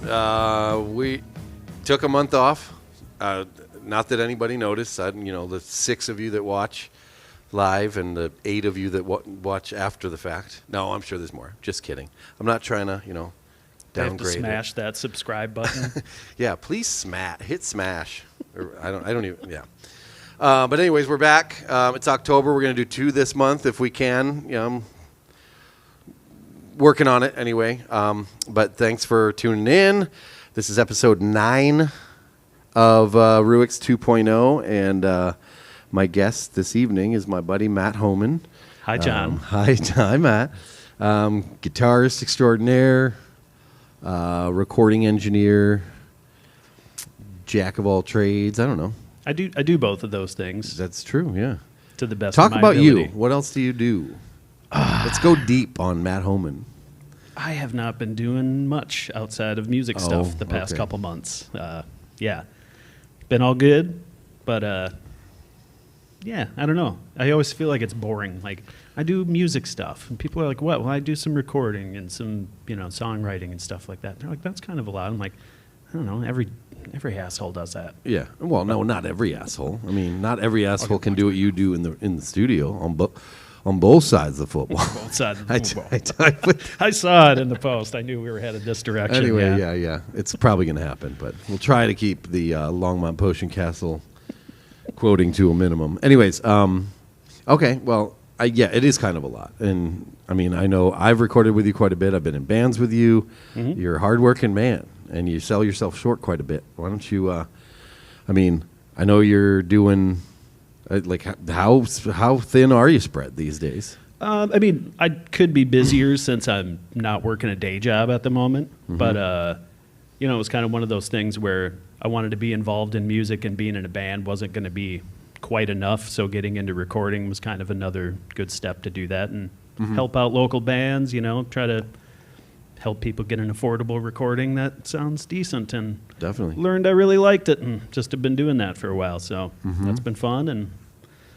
We took a month off. Not that anybody noticed. The 6 of you that watch live and the 8 of you that watch after the fact. No, I'm sure there's more. Just kidding. I'm not trying to, downgrade I have to smash that subscribe button. Yeah, please hit smash. I don't even. Yeah. But anyways, we're back. It's October. We're going to do 2 this month if we can. I'm working on it anyway. But thanks for tuning in. This is episode 9 of Ruix 2.0, and my guest this evening is my buddy Matt Hohmann. Hi, John. Hi, Matt. Guitarist extraordinaire, recording engineer, jack of all trades. I don't know. I do both of those things. That's true, yeah. To the best Talk of my about ability. you. What else do you do? Let's go deep on Matt Hohmann. I have not been doing much outside of music stuff the past couple months. Yeah. Been all good, but yeah, I don't know. I always feel like it's boring. Like, I do music stuff, and people are like, what? Well, I do some recording and some, songwriting and stuff like that. They're like, that's kind of a lot. I'm like, I don't know, every asshole does that. Yeah. Well, no, not every asshole. I mean, not every asshole can do what you do in the studio on both sides of the football. Both sides of the football. I saw it in the post. I knew we were headed this direction. Anyway, yeah. It's probably going to happen, but we'll try to keep the Longmont Potion Castle quoting to a minimum. Anyways, okay, well, it is kind of a lot. And, I mean, I know I've recorded with you quite a bit. I've been in bands with you. Mm-hmm. You're a hard-working man, and you sell yourself short quite a bit. Why don't you, I know you're doing... how thin are you spread these days? I could be busier since I'm not working a day job at the moment. Mm-hmm. But, it was kind of one of those things where I wanted to be involved in music, and being in a band wasn't going to be quite enough. So getting into recording was kind of another good step to do that and help out local bands, try to help people get an affordable recording that sounds decent. And definitely learned I really liked it, and just have been doing that for a while. So that's been fun. And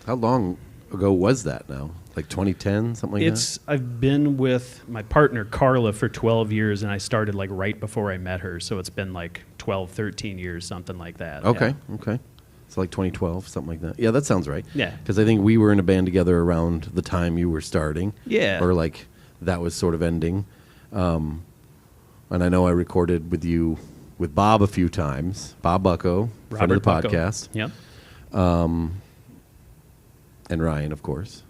how long ago was that now? Like 2010, something like that? I've been with my partner Carla for 12 years, and I started like right before I met her. So it's been like 12, 13 years, something like that. Okay. Yeah. Okay. It's like 2012, something like that. Yeah, that sounds right. Yeah. Because I think we were in a band together around the time you were starting. Yeah. Or like that was sort of ending. And I know I recorded with you with Bob a few times. Bob Bucko, friend of the podcast. Yep. And Ryan, of course.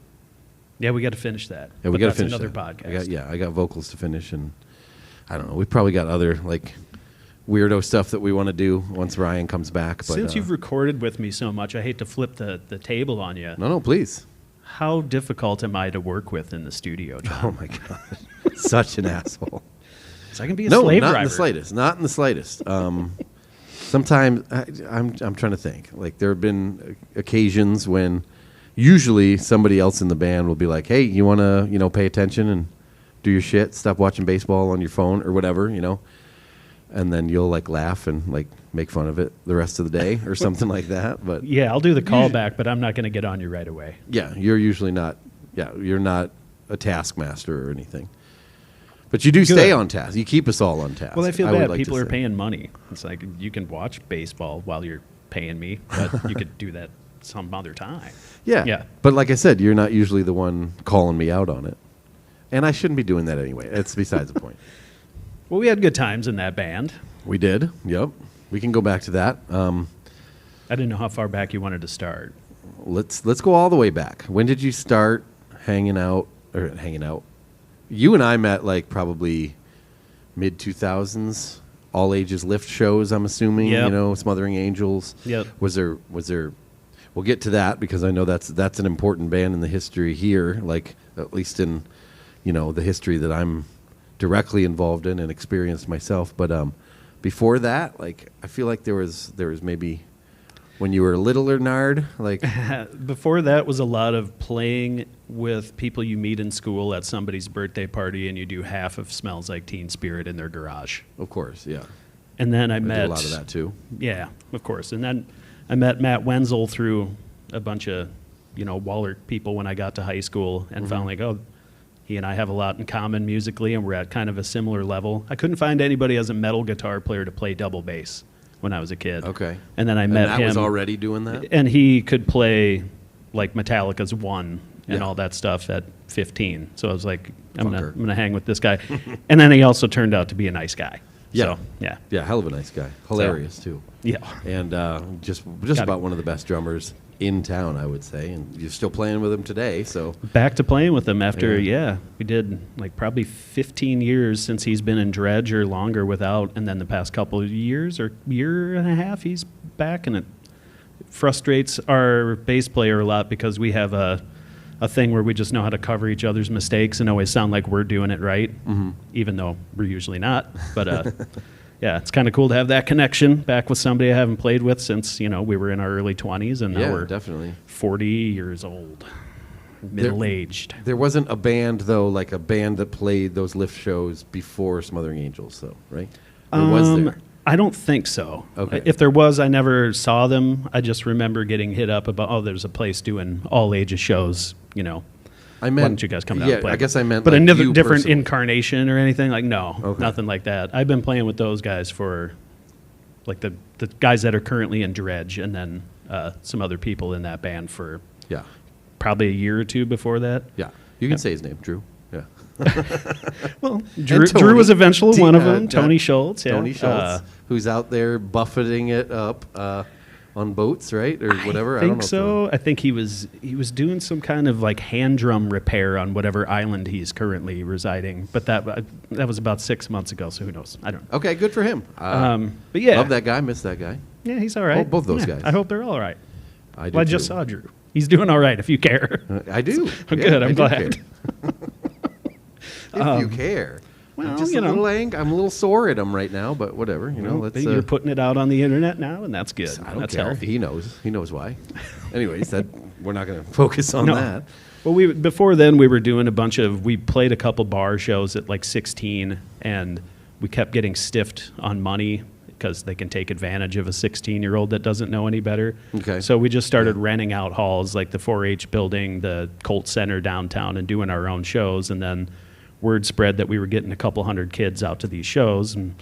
Yeah, we got to finish that. Yeah, we got to finish another that. podcast. I got vocals to finish, and I don't know. We probably got other like weirdo stuff that we want to do once Ryan comes back. But since you've recorded with me so much, I hate to flip the table on you. No, please. How difficult am I to work with in the studio, John? Oh my God, such an asshole. So I can be a slave driver. Not in the slightest. Not in the slightest. Sometimes I'm trying to think. Like there have been occasions when usually somebody else in the band will be like, "Hey, you want to pay attention and do your shit. Stop watching baseball on your phone or whatever, And then you'll like laugh and like make fun of it the rest of the day or something like that. But yeah, I'll do the callback, but I'm not going to get on you right away. Yeah, you're usually not. Yeah, you're not a taskmaster or anything. But you do stay on task. You keep us all on task. Well, I feel bad. People are paying money. It's like you can watch baseball while you're paying me, but you could do that some other time. Yeah. But like I said, you're not usually the one calling me out on it. And I shouldn't be doing that anyway. It's besides the point. Well, we had good times in that band. We did. Yep. We can go back to that. I didn't know how far back you wanted to start. Let's go all the way back. When did you start hanging out? You and I met like probably mid 2000s, all ages lift shows. I'm assuming, Smothering Angels. Yep. Was there? We'll get to that because I know that's an important band in the history here, like at least in, the history that I'm directly involved in and experienced myself. But before that, like I feel like there was maybe when you were a littler nard, like before that was a lot of playing with people you meet in school at somebody's birthday party, and you do half of Smells Like Teen Spirit in their garage. Of course, yeah. And then I did met a lot of that too. Yeah, of course. And then I met Matt Wenzel through a bunch of Waller people when I got to high school, and found like, oh, He and I have a lot in common musically, and we're at kind of a similar level. I couldn't find anybody as a metal guitar player to play double bass when I was a kid. Okay. And then I met him. And that was already doing that? And he could play like Metallica's One and Yeah. all that stuff at 15. So I was like, I'm Fucker. gonna hang with this guy. And then he also turned out to be a nice guy. Yeah. So, yeah. Yeah, hell of a nice guy. Hilarious, too. Yeah. And just Got about it. one of the best drummers in town, I would say. And you're still playing with him today, so... Back to playing with him after, Yeah. we did like probably 15 years since he's been in Dredge or longer without, and then the past couple of years or year and a half he's back, and it frustrates our bass player a lot because we have a thing where we just know how to cover each other's mistakes and always sound like we're doing it right, even though we're usually not. But yeah, it's kind of cool to have that connection back with somebody I haven't played with since, we were in our early 20s, and now Yeah, we're definitely. 40 years old, middle-aged. There wasn't a band, though, like a band that played those lift shows before Smothering Angels, though, right? Or was there? I don't think so. Okay. If there was, I never saw them. I just remember getting hit up about, there's a place doing all ages shows, I why meant... don't you guys come down yeah, and play? I guess I meant But like another you different personally. incarnation or anything? Like, no, Okay. nothing like that. I've been playing with those guys for, like, the guys that are currently in Dredge, and then some other people in that band for Yeah, probably a year or two before that. yeah. You can say his name, Drew. Yeah. Well, Drew Tony. was eventually one of them. T- Tony Schultz, yeah. Tony Schultz, who's out there buffeting it up on boats, right, or whatever. I don't think know. so. I think he was doing some kind of like hand drum repair on whatever island he's currently residing. But that was about 6 months ago, so who knows? I don't know. Okay, good for him. But yeah, Love that guy. Miss that guy. yeah, he's all right. Oh, both those Yeah, guys. I hope they're all right. I do. Well, I just too. saw Drew. He's doing all right. If you care. I do. Good, I'm I do glad. care. If you care. well, I'm just you a know. little I'm a little sore at him right now, but whatever. Let's. You're putting it out on the internet now, and that's good. I don't That's care. healthy. He knows. He knows why. Anyways, we're not going to focus on No. that. Well, before then we were doing we played a couple bar shows at like 16, and we kept getting stiffed on money because they can take advantage of a 16-year-old that doesn't know any better. Okay. So we just started renting out halls like the 4-H building, the Colt Center downtown, and doing our own shows. And then word spread that we were getting a couple hundred kids out to these shows. And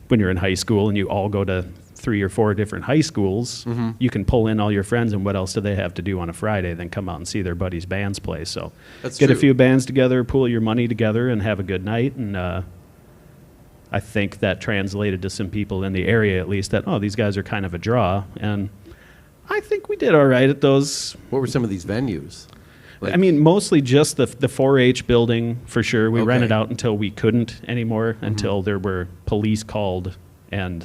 when you're in high school and you all go to 3 or 4 different high schools, you can pull in all your friends, and what else do they have to do on a Friday than come out and see their buddies' bands play? So That's get a true. few bands together, pool your money together, and have a good night. And I think that translated to some people in the area, at least, that, these guys are kind of a draw. And I think we did all right at those. What were some of these venues? I mean, mostly just the 4-H building, for sure. We Okay. rented out until we couldn't anymore, until there were police called and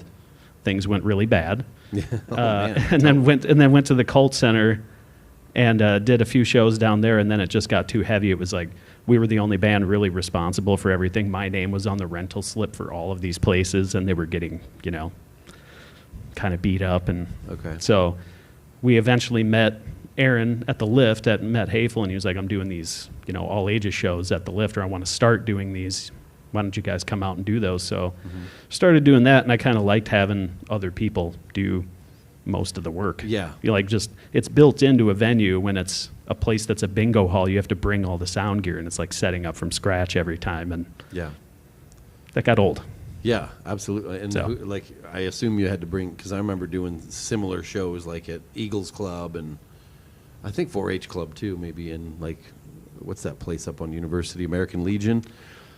things went really bad. Yeah. Oh, man. and then went to the Cult Center and did a few shows down there, and then it just got too heavy. It was like we were the only band really responsible for everything. My name was on the rental slip for all of these places, and they were getting, kind of beat up. And Okay. so we eventually met Aaron at the Lift at Met Hafel, and he was like, I'm doing these, all ages shows at the Lift, or I want to start doing these. Why don't you guys come out and do those? So started doing that, and I kind of liked having other people do most of the work. Yeah. It's built into a venue. When it's a place that's a bingo hall, you have to bring all the sound gear, and it's like setting up from scratch every time, and Yeah. that got old. Yeah, absolutely. And So- I assume you had to bring, because I remember doing similar shows like at Eagles Club and I think 4-H Club too, maybe in what's that place up on University, American Legion?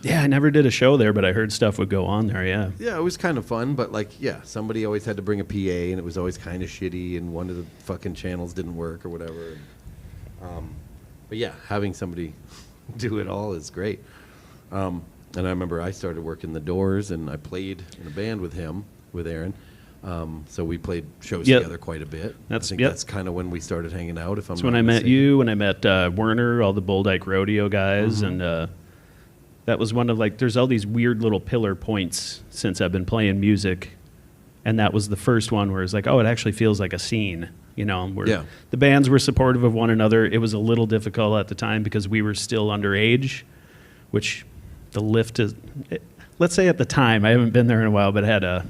Yeah, I never did a show there, but I heard stuff would go on there, yeah. Yeah, it was kind of fun, but somebody always had to bring a PA, and it was always kind of shitty, and one of the fucking channels didn't work or whatever. But yeah, having somebody do it all is great. And I remember I started working the Doors, and I played in a band with him, with Aaron. So we played shows Yep. together quite a bit. I That's- think yep. that's kind of when we started hanging out. If I'm That's not when I met mistaken. you, when I met Werner, all the Bull Dyke Rodeo guys, and that was one of there's all these weird little pillar points since I've been playing music, and that was the first one where it's like, it actually feels like a scene, where Yeah. the bands were supportive of one another. It was a little difficult at the time because we were still underage, which the Lift is, let's say at the time, I haven't been there in a while, but it had a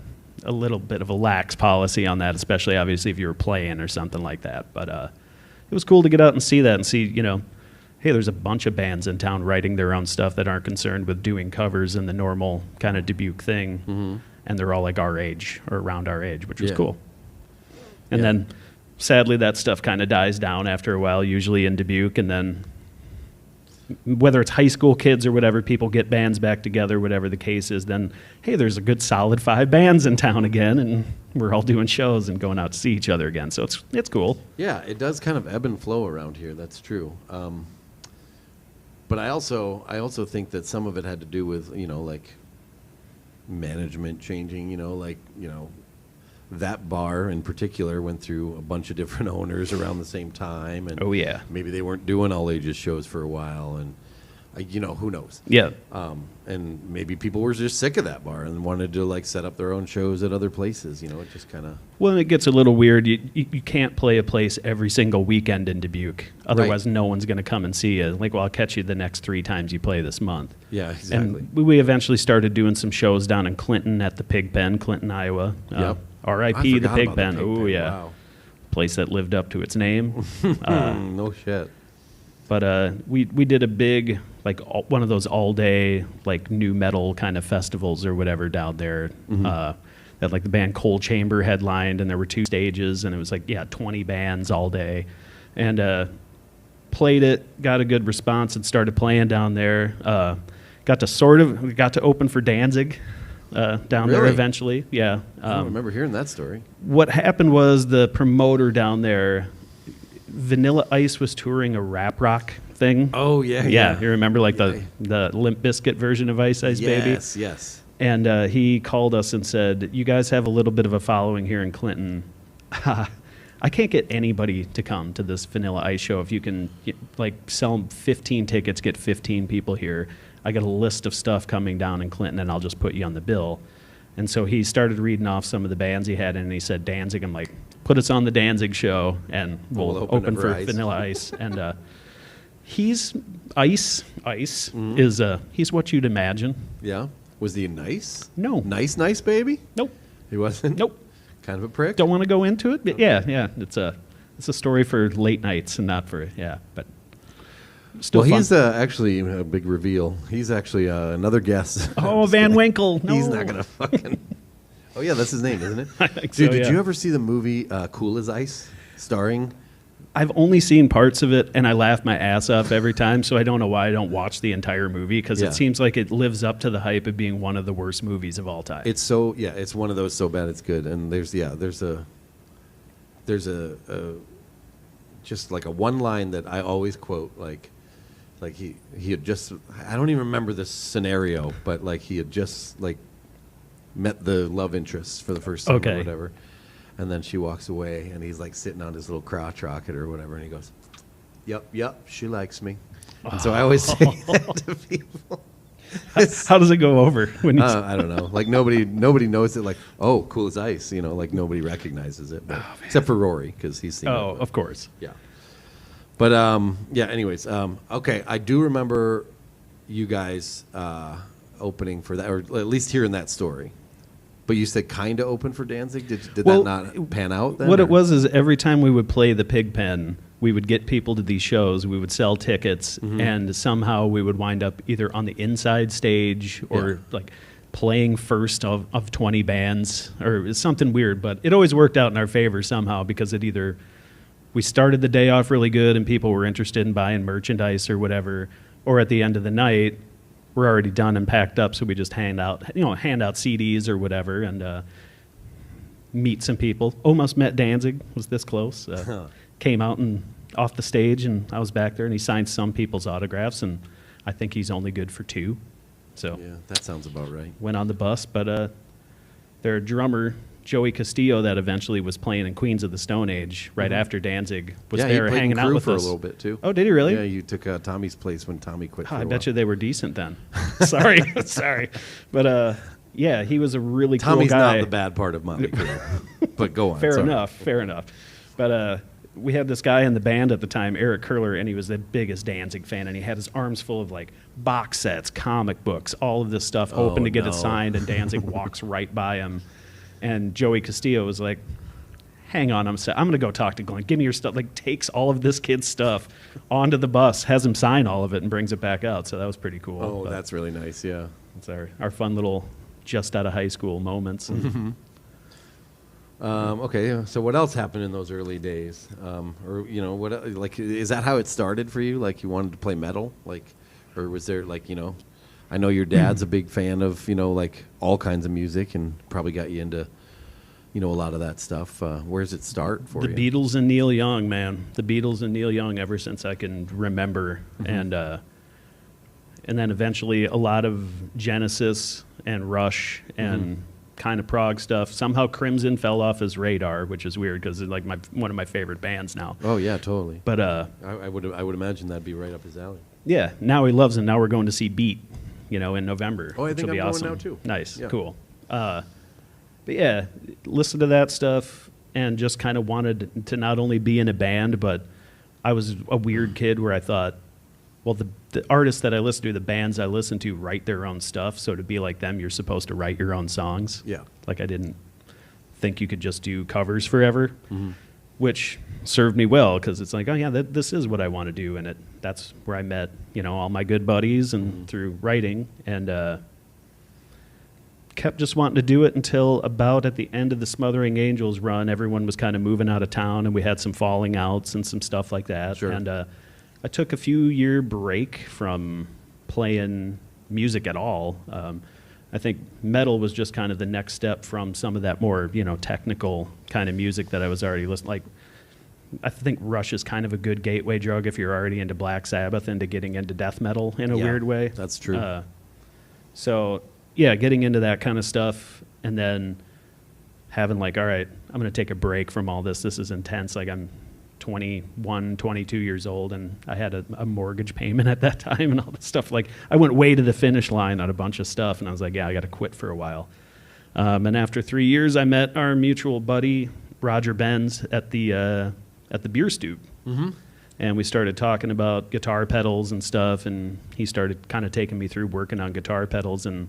little bit of a lax policy on that, especially obviously if you were playing or something like that. But it was cool to get out and see that and see, hey, there's a bunch of bands in town writing their own stuff that aren't concerned with doing covers and the normal kind of Dubuque thing. And they're all like our age or around our age, which was cool. And then sadly that stuff kind of dies down after a while, usually in Dubuque. And then whether it's high school kids or whatever, people get bands back together, whatever the case is, then, hey, there's a good solid 5 bands in town again, and we're all doing shows and going out to see each other again. So it's cool. Yeah, it does kind of ebb and flow around here. That's true. But I also think that some of it had to do with, like management changing, that bar in particular went through a bunch of different owners around the same time. And maybe they weren't doing all ages shows for a while, and who knows? Yeah. And maybe people were just sick of that bar and wanted to like set up their own shows at other places. It just kind of. Well, it gets a little weird. You can't play a place every single weekend in Dubuque. Otherwise, no one's going to come and see you. Like, well, I'll catch you the next 3 times you play this month. Yeah, exactly. And we eventually started doing some shows down in Clinton at the Pig Pen, Clinton, Iowa. Yep. R.I.P. the Pig Pen. Oh, yeah. Wow. Place that lived up to its name. No shit. But we did a big, like, one of those all-day, like, new metal kind of festivals or whatever down there. That, like, the band Coal Chamber headlined, and there were 2 stages, and it was, like, 20 bands all day. And played it, got a good response, and started playing down there. Got to open for Danzig down there eventually. Yeah. I don't remember hearing that story. What happened was the promoter down there, Vanilla Ice, was touring a rap rock thing. Oh, yeah. Yeah, you remember like the Limp Bizkit version of Ice Ice Baby? Yes. And he called us and said, you guys have a little bit of a following here in Clinton. I can't get anybody to come to this Vanilla Ice show. If you can like sell 15 tickets, get 15 people here. I got a list of stuff coming down in Clinton, and I'll just put you on the bill. And so he started reading off some of the bands he had, and he said Danzig. I'm like, put us on the Danzig show, and we'll open for Vanilla Ice. And he's Ice. Is he's what you'd imagine. Yeah. Was he nice? No. Nice baby? Nope. He wasn't? Nope. Kind of a prick? Don't want to go into it. But yeah. It's a story for late nights and not for but. Still well, fun. he's actually a big reveal. He's actually another guest. Oh, Van Winkle. No. He's not going to fucking... Oh, yeah, that's his name, isn't it? I think Dude, so, did you ever see the movie Cool as Ice, starring... I've only seen parts of it, and I laugh my ass off every time, so I don't know why I don't watch the entire movie, because it seems like it lives up to the hype of being one of the worst movies of all time. It's it's one of those so bad it's good. And there's a just like a one line that I always quote, like he had just, I don't even remember this scenario, but like he had just like met the love interest for the first time or whatever. And then she walks away, and he's like sitting on his little crotch rocket or whatever, and he goes, Yep, she likes me. And so I always say that to people. How does it go over? When I don't know. Like nobody knows it. Like, oh, Cool as Ice. Like nobody recognizes it, but except for Rory, because he's seen it. Oh, of course. Yeah. But anyways, okay, I do remember you guys opening for that, or at least hearing that story. But you said kind of open for Danzig. Did that not pan out then? What it was is every time we would play the Pig Pen, we would get people to these shows. We would sell tickets, and somehow we would wind up either on the inside stage or like playing first of 20 bands or something weird. But it always worked out in our favor somehow, because it either we started the day off really good and people were interested in buying merchandise or whatever, or at the end of the night, we're already done and packed up, so we just hand out CDs or whatever and meet some people. Almost met Danzig, was this close. Came out and off the stage, and I was back there, and he signed some people's autographs, and I think he's only good for 2. So yeah, that sounds about right. Went on the bus, but their drummer, Joey Castillo, that eventually was playing in Queens of the Stone Age right after Danzig, was there hanging out with for us a little bit too. Oh, did he really? Yeah, you took Tommy's place when Tommy quit. I bet you they were decent then. Sorry, but yeah, he was a really Tommy's cool guy. Tommy's not the bad part of Motley Crue, but go on. Fair enough. But we had this guy in the band at the time, Eric Curler, and he was the biggest Danzig fan, and he had his arms full of like box sets, comic books, all of this stuff open to get it signed, and Danzig walks right by him. And Joey Castillo was like, hang on, I'm going to go talk to Glenn. Give me your stuff. Like, takes all of this kid's stuff onto the bus, has him sign all of it, and brings it back out. So that was pretty cool. Oh, that's really nice, yeah. It's our fun little just out of high school moments. Okay, so what else happened in those early days? Or, you know, what like, is that how it started for you? Like, you wanted to play metal? Like, or was there, like, you know, I know your dad's a big fan of, you know, like, all kinds of music and probably got you into, you know, a lot of that stuff. Where does it start for you? The Beatles and Neil Young, man. The Beatles and Neil Young ever since I can remember. And then eventually a lot of Genesis and Rush and kind of prog stuff. Somehow Crimson fell off his radar, which is weird because it's like one of my favorite bands now. Oh, yeah, totally. But I would imagine that'd be right up his alley. yeah, now he loves them. Now we're going to see Beat, you know, in November. Oh, I think which will I'm be going awesome. now, too. Nice, Yeah. cool. But yeah, listen to that stuff and just kind of wanted to not only be in a band, but I was a weird kid where I thought, well, the artists that I listen to, the bands I listen to, write their own stuff. So to be like them, you're supposed to write your own songs. Yeah. Like, I didn't think you could just do covers forever, which served me well because it's like, oh yeah, this is what I want to do, and that's where I met, you know, all my good buddies and through writing, and kept just wanting to do it until about at the end of the Smothering Angels run, everyone was kind of moving out of town, and we had some falling outs and some stuff like that. Sure. And I took a few-year break from playing music at all. I think metal was just kind of the next step from some of that more, you know, technical kind of music that I was already listening. Like, I think Rush is kind of a good gateway drug if you're already into Black Sabbath, into getting into death metal in a weird way. That's true. So, yeah, getting into that kind of stuff and then having like, all right, I'm going to take a break from all this. This is intense. Like, I'm 21, 22 years old, and I had a mortgage payment at that time and all this stuff. Like, I went way to the finish line on a bunch of stuff, and I was like, yeah, I got to quit for a while. And after 3 years, I met our mutual buddy, Roger Benz, at the beer stoop. And we started talking about guitar pedals and stuff, and he started kind of taking me through working on guitar pedals, and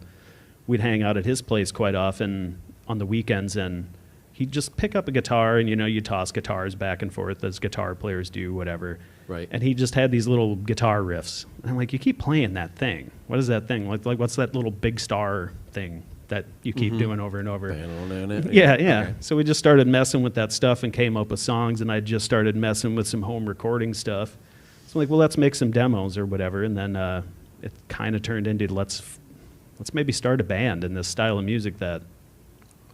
we'd hang out at his place quite often on the weekends, and he'd just pick up a guitar, and, you know, you toss guitars back and forth as guitar players do, whatever. Right. And he just had these little guitar riffs. And I'm like, you keep playing that thing. What is that thing? Like what's that little big star thing that you keep doing over and over? Yeah. Okay. So we just started messing with that stuff and came up with songs, and I just started messing with some home recording stuff. So I'm like, well, let's make some demos or whatever. And then it kind of turned into let's maybe start a band in this style of music that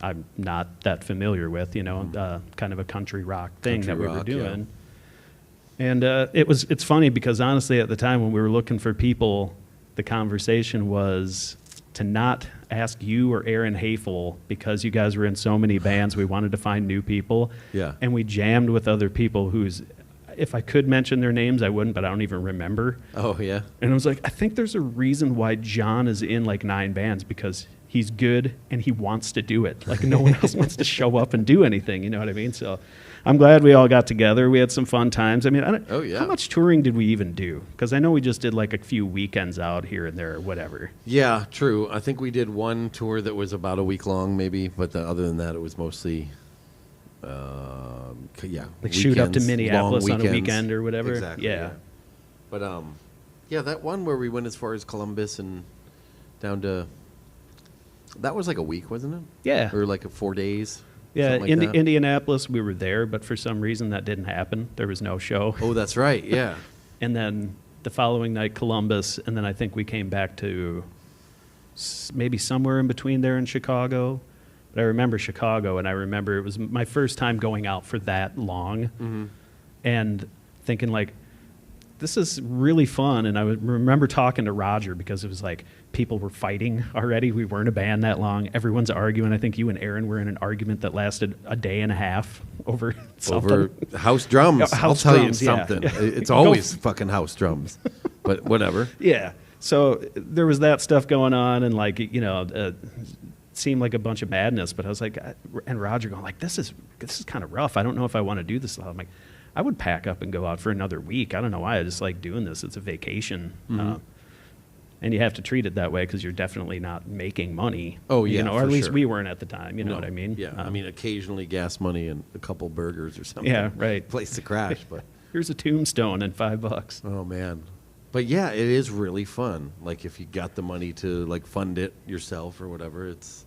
I'm not that familiar with, you know, kind of a country rock thing that we were doing. Yeah. And it's funny because honestly, at the time when we were looking for people, the conversation was to not ask you or Aaron Hafel because you guys were in so many bands. We wanted to find new people. Yeah. And we jammed with other people whose, if I could mention their names, I wouldn't, but I don't even remember. Oh, yeah. And I was like, I think there's a reason why Jonn is in like 9 bands, because he's good and he wants to do it. Like, no one else wants to show up and do anything, you know what I mean? So I'm glad we all got together. We had some fun times. I mean, how much touring did we even do? Because I know we just did like a few weekends out here and there or whatever. Yeah, true. I think we did one tour that was about a week long maybe, but other than that, it was mostly, like weekends, shoot up to Minneapolis on a weekend or whatever. Exactly, yeah. But, yeah, that one where we went as far as Columbus and down to... That was like a week, wasn't it? Yeah. Or like 4 days? Yeah, like that. Indianapolis, we were there, but for some reason that didn't happen. There was no show. Oh, that's right, yeah. And then the following night, Columbus, and then I think we came back to maybe somewhere in between there in Chicago. But I remember Chicago, and I remember it was my first time going out for that long and thinking like, this is really fun. And I remember talking to Roger because it was like people were fighting already. We weren't a band that long. Everyone's arguing. I think you and Aaron were in an argument that lasted a day and a half over something. Over house drums. House I'll tell drums, you something. Yeah. It's always fucking house drums. But whatever. Yeah. So there was that stuff going on, and like, you know, it seemed like a bunch of madness. But I was like, and Roger going like, this is kind of rough. I don't know if I want to do this. I'm like, I would pack up and go out for another week. I don't know why. I just like doing this. It's a vacation. And you have to treat it that way because you're definitely not making money. Oh, yeah, you know, or for at least sure. we weren't at the time. You know No. what I mean? Yeah, I mean, occasionally gas money and a couple burgers or something. Yeah, right. Place to crash, but Here's a tombstone and $5. oh man, but yeah, it is really fun. Like if you got the money to like fund it yourself or whatever, it's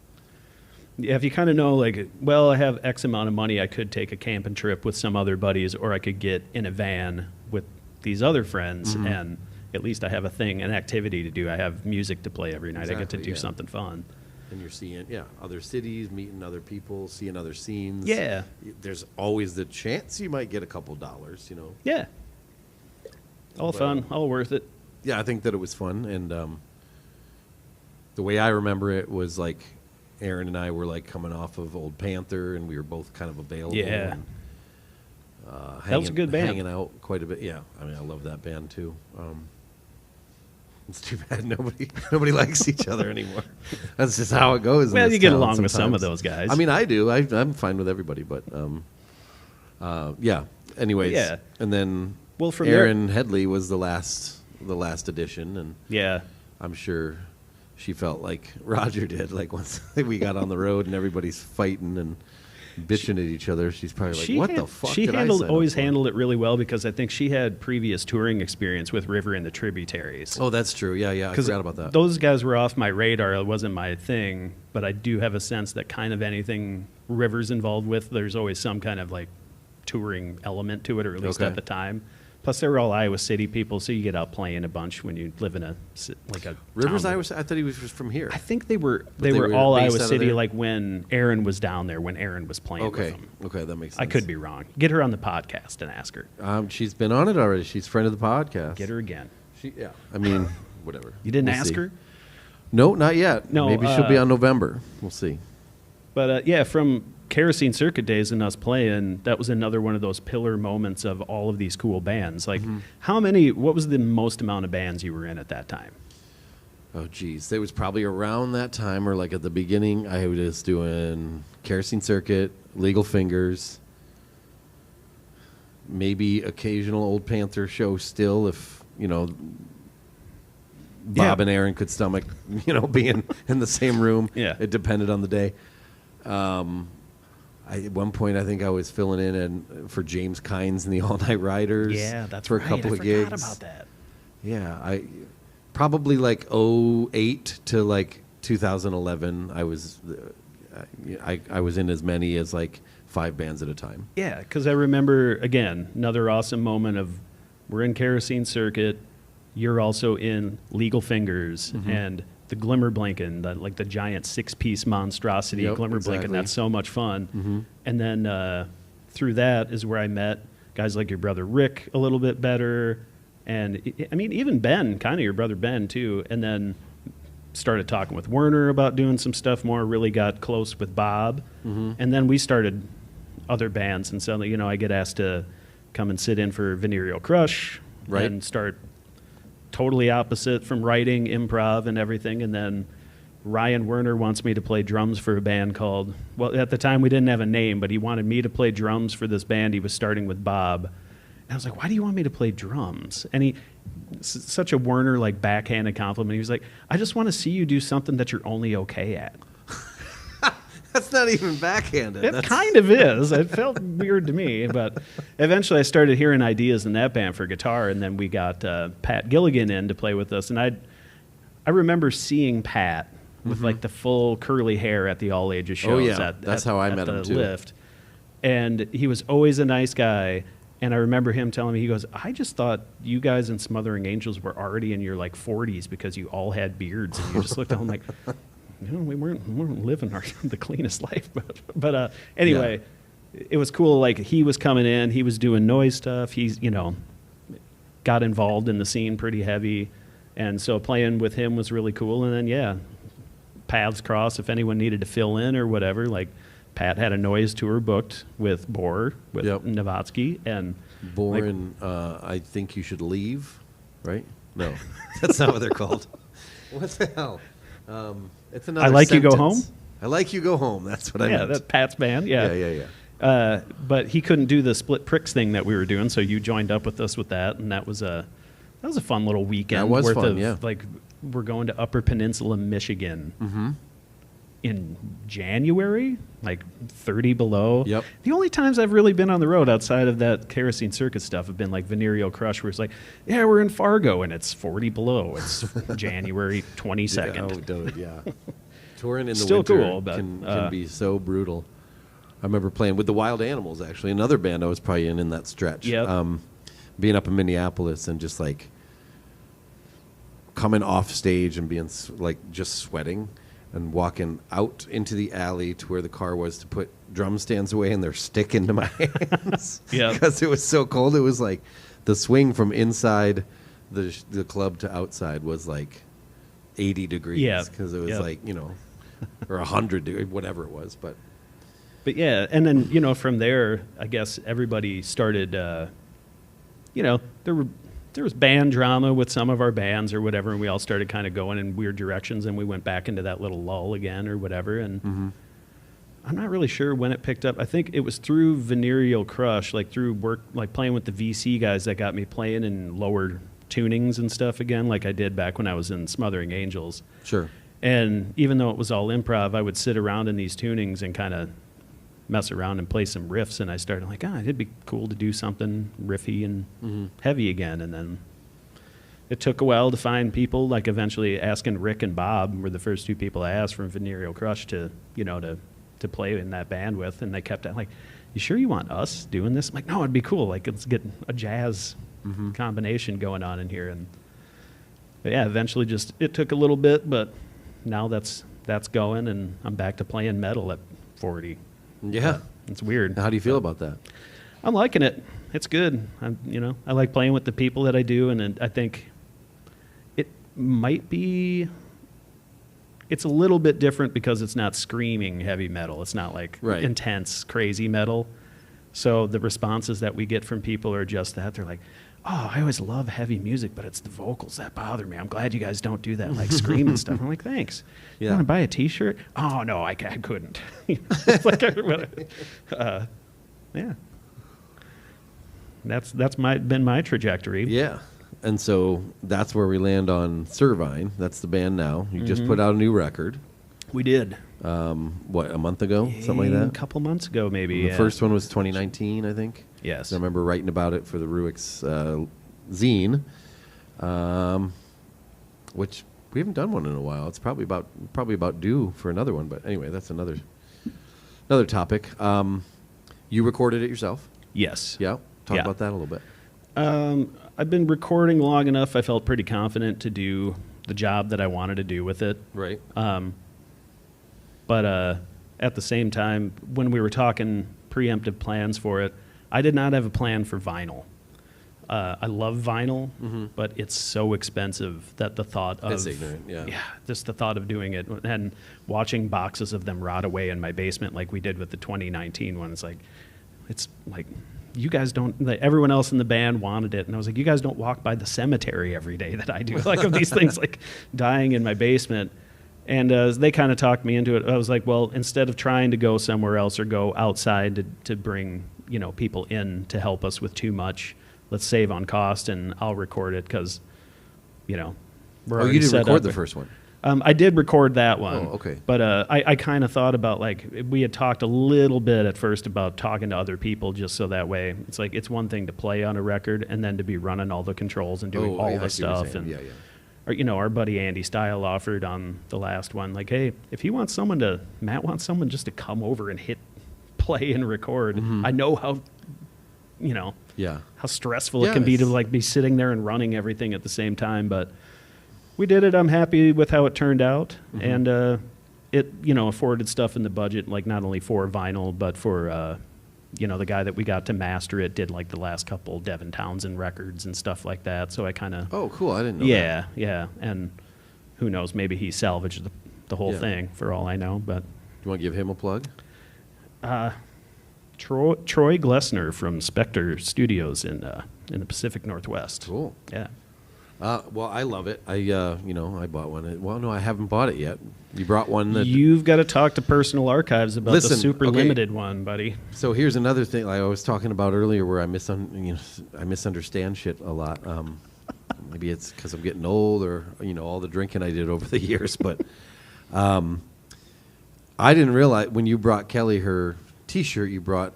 Yeah, if you kind of know, like, well, I have X amount of money, I could take a camping trip with some other buddies, or I could get in a van with these other friends, and at least I have a thing, an activity to do. I have music to play every night. I get to Exactly, do yeah. something fun. and you're seeing other cities, meeting other people, seeing other scenes. Yeah. There's always the chance you might get a couple dollars. Yeah. All But, fun, all worth it. Yeah, I think that it was fun, and the way I remember it was like Aaron and I were like coming off of Old Panther, and we were both kind of available. Yeah. And, That was a good band. Hanging out quite a bit. Yeah, I mean, I love that band too. It's too bad nobody likes each other anymore. That's just how it goes. in Well, this you get town along with some of sometimes. those guys. I mean, I do. I'm fine with everybody, but yeah. Anyways, Yeah. And then Well, from there- Erin Headley was the last edition, and Yeah. I'm sure she felt like Roger did. Like once we got on the road and everybody's fighting and bitching at each other, she's probably like, "What the fuck?" She did I handled sign up always for?" handled it really well because I think she had previous touring experience with River and the Tributaries. Oh, that's true. Yeah, I forgot about that. Those guys were off my radar. It wasn't my thing, but I do have a sense that kind of anything River's involved with, there's always some kind of like touring element to it, or at least Okay. at the time. Plus, they were all Iowa City people, so you get out playing a bunch when you live in a Rivers, town. I thought he was just from here. I think they were they were all based Iowa out of City, there? like when Aaron was down there, when Aaron was playing with Okay, them. okay, that makes sense. I could be wrong. Get her on the podcast and ask her. She's been on it already. She's a friend of the podcast. Get her again. Yeah. I mean, whatever. You didn't We'll ask see. her? No, not yet. No, Maybe she'll be on November. We'll see. But yeah, from Kerosene Circuit days and us playing, that was another one of those pillar moments of all of these cool bands. Like, what was the most amount of bands you were in at that time? Oh, geez. It was probably around that time, or like at the beginning, I was just doing Kerosene Circuit, Legal Fingers, maybe occasional Old Panther show still, if, Bob and Aaron could stomach, being in the same room. Yeah. It depended on the day. At one point, I think I was filling in for James Kynes and the All Night Riders. Yeah, that's for right. a couple I of gigs. forgot about that. Yeah, I probably like 08 to like 2011. I was in as many as like 5 bands at a time. Yeah, because I remember, again, another awesome moment of we're in Kerosene Circuit, you're also in Legal Fingers, and the Glimmerblinken, like the giant 6-piece monstrosity Yep, Glimmerblinken. exactly. That's so much fun. And then through that is where I met guys like your brother Rick a little bit better. And I mean, even Ben, kind of your brother Ben too. And then started talking with Werner about doing some stuff more, really got close with Bob. And then we started other bands. And so, I get asked to come and sit in for Venereal Crush Right. and start totally opposite from writing, improv, and everything. And then Ryan Werner wants me to play drums for a band called, well, at the time we didn't have a name, but he wanted me to play drums for this band he was starting with Bob. And I was like, why do you want me to play drums? And he, such a Werner, like, backhanded compliment. He was like, I just want to see you do something that you're only okay at. That's not even backhanded. It kind of is. It felt weird to me, but eventually I started hearing ideas in that band for guitar, and then we got Pat Gilligan in to play with us. And I remember seeing Pat with like the full curly hair at the All Ages shows. Oh, yeah. That's how I met him, too. Lift. And he was always a nice guy. And I remember him telling me, he goes, I just thought you guys in Smothering Angels were already in your like 40s because you all had beards. And you just looked at him like, we weren't living the cleanest life. But anyway, it was cool. Like, he was coming in, he was doing noise stuff. He's, got involved in the scene pretty heavy. And so playing with him was really cool. And then, paths crossed if anyone needed to fill in or whatever. Like, Pat had a noise tour booked with Bohr, with Novatsky, and Bohr and I Think You Should Leave, right? No, that's not what they're called. What the hell? It's another I Like You Go sentence. Home? I Like You Go Home. That's what I meant. Yeah, that's Pat's band. Yeah. But he couldn't do the split pricks thing that we were doing, so you joined up with us with that, and that was a fun little weekend. That was worth fun, of, yeah. Like, we're going to Upper Peninsula, Michigan Mm-hmm. in January, like 30 below. Yep. The only times I've really been on the road outside of that Kerosene Circus stuff have been like Venereal Crush, where it's like, yeah, we're in Fargo and it's 40 below. It's January 22nd. Yeah, oh, dude, yeah. Touring in the Still winter cool, but, can be so brutal. I remember playing with the Wild Animals, actually, another band I was probably in that stretch. Yep. Being up in Minneapolis and just like coming off stage and being like just sweating and walking out into the alley to where the car was to put drum stands away, and they're sticking to my hands. Yep. Because it was so cold. It was like the swing from inside the club to outside was like 80 degrees. Yeah. Because it was Yep. like, or 100 degrees, whatever it was. But yeah, and then, from there, I guess everybody started, there was band drama with some of our bands or whatever, and we all started kind of going in weird directions, and we went back into that little lull again or whatever, and I'm not really sure when it picked up. I think it was through Venereal Crush, like through work, like playing with the VC guys, that got me playing in lower tunings and stuff again, like I did back when I was in Smothering Angels. sure. And even though it was all improv, I would sit around in these tunings and kind of mess around and play some riffs, and I started like, it'd be cool to do something riffy and heavy again. And then it took a while to find people, like eventually asking Rick and Bob were the first two people I asked from Venereal Crush to play in that band with, and they kept like, you sure you want us doing this? I'm like, no, it'd be cool. Like, let's get a jazz combination going on in here. And but yeah, eventually it took a little bit, but now that's going, and I'm back to playing metal at 40. Yeah. It's weird. How do you feel about that? I'm liking it. It's good. I like playing with the people that I do, and I think it might be. It's a little bit different because it's not screaming heavy metal. It's not like intense, crazy metal. So the responses that we get from people are just that. They're like, oh, I always love heavy music, but it's the vocals that bother me. I'm glad you guys don't do that, like scream and stuff. I'm like, thanks. Yeah. You want to buy a T-shirt? Oh, no, I couldn't. It's like, yeah. That's been my trajectory. Yeah. And so that's where we land on Servine. That's the band now. You just put out a new record. We did. A month ago? Something like that? A couple months ago, maybe. The first one was 2019, I think. Yes. I remember writing about it for the Ruix zine, which we haven't done one in a while. It's probably about due for another one. But anyway, that's another topic. You recorded it yourself? Yes. Yeah. Talk about that a little bit. I've been recording long enough. I felt pretty confident to do the job that I wanted to do with it. Right. But at the same time, when we were talking preemptive plans for it, I did not have a plan for vinyl. I love vinyl, but it's so expensive that the thought of It's ignorant, yeah. just the thought of doing it and watching boxes of them rot away in my basement, like we did with the 2019 one. It's like you guys don't. Like, everyone else in the band wanted it, and I was like, you guys don't walk by the cemetery every day that I do, like of these things like dying in my basement. And they kind of talked me into it. I was like, well, instead of trying to go somewhere else or go outside to bring people in to help us with too much, let's save on cost, and I'll record it because, we're already you didn't set record up. the first one? I did record that one. Oh, okay. But I kind of thought about, like, we had talked a little bit at first about talking to other people just so that way. It's like, it's one thing to play on a record and then to be running all the controls and doing all the stuff. And, our buddy Andy Style offered on the last one, like, hey, if Matt wants someone just to come over and hit play and record. I know how, how stressful it can be to like be sitting there and running everything at the same time. But we did it. I'm happy with how it turned out. And it, afforded stuff in the budget, like not only for vinyl, but for, the guy that we got to master it did like the last couple Devin Townsend records and stuff like that. So I kind of... Oh, cool. I didn't know that. Yeah. And who knows, maybe he salvaged the whole thing for all I know. But Do you want to give him a plug? Troy Glessner from Spectre Studios in the Pacific Northwest. Cool. Yeah. Well, I love it. I bought one. Well, no, I haven't bought it yet. You brought one. You've got to talk to Personal Archives about the super okay. limited one, buddy. So here's another thing I was talking about earlier, where I misunderstand shit a lot. maybe it's because I'm getting old, or all the drinking I did over the years. But I didn't realize when you brought Kelly her T-shirt, you brought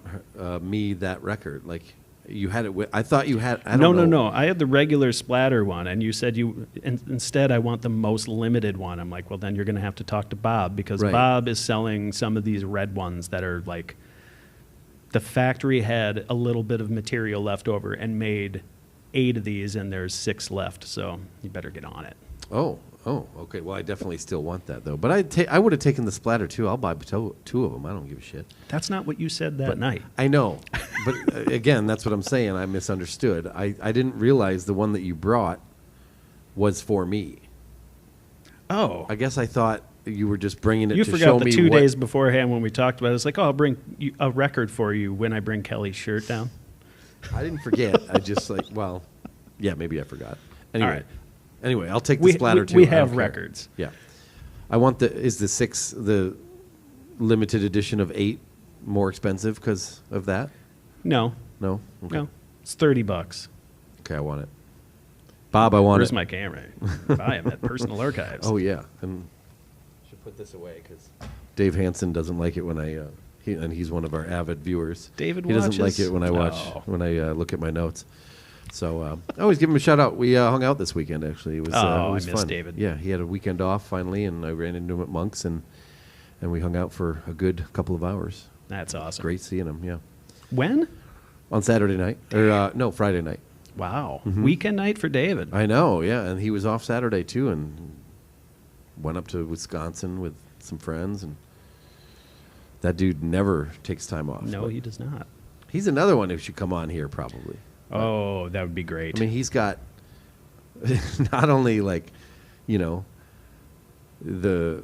me that record. Like you had it. I thought you had. I don't know. No. I had the regular Splatter one, and you said instead I want the most limited one. I'm like, well, then you're going to have to talk to Bob, because Right. Bob is selling some of these red ones that are like the factory had a little bit of material left over and made 8 of these, and there's 6 left. So you better get on it. Oh, okay. Well, I definitely still want that though. But I would have taken the Splatter too. I'll buy 2 of them. I don't give a shit. That's not what you said that night. I know, but again, that's what I'm saying. I misunderstood. I didn't realize the one that you brought was for me. Oh. I guess I thought you were just bringing it You to forgot show the me 2 what- days beforehand when we talked about it. It's like, oh, I'll bring a record for you when I bring Kelly's shirt down. I didn't forget. I just yeah, maybe I forgot. Anyway, All right. anyway, I'll take the Splatter too. We I don't have care. records. Yeah, I want is the limited edition of 8 more expensive because of that? No. No. Okay. No. It's $30. Okay, I want it. Bob, I want Where's it. my camera? Buy them at Personal Archives. Oh yeah, and I should put this away because Dave Hansen doesn't like it when and he's one of our avid viewers. David he doesn't like watches? it when I watch Oh. when I look at my notes. So I always give him a shout out. We hung out this weekend actually. It was Oh, it was I miss fun. David. Yeah, he had a weekend off finally, and I ran into him at Monk's and we hung out for a good couple of hours. That's awesome. Great seeing him. Yeah, When? on Saturday night or no Friday night. Wow. Mm-hmm. Weekend night for David. I know. Yeah, and he was off Saturday too, and went up to Wisconsin with some friends, and that dude never takes time off. No, But he does not. he's another one who should come on here probably. Oh, that would be great. I mean, he's got not only the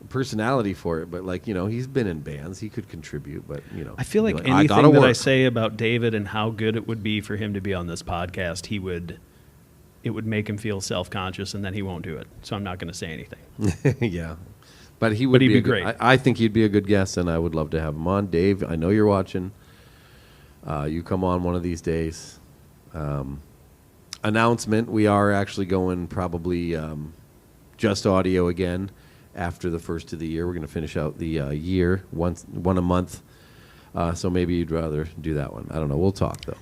personality for it, but he's been in bands. He could contribute, but I feel like I gotta anything that I work. say about David and how good it would be for him to be on this podcast, it would make him feel self-conscious, and then he won't do it. So I'm not going to say anything. Yeah, but he would he'd be a good- great. I think he'd be a good guest, and I would love to have him on. Dave, I know you're watching. You come on one of these days. Announcement: we are actually going probably just audio again after the first of the year. We're going to finish out the year one a month. So maybe you'd rather do that one. I don't know. We'll talk though.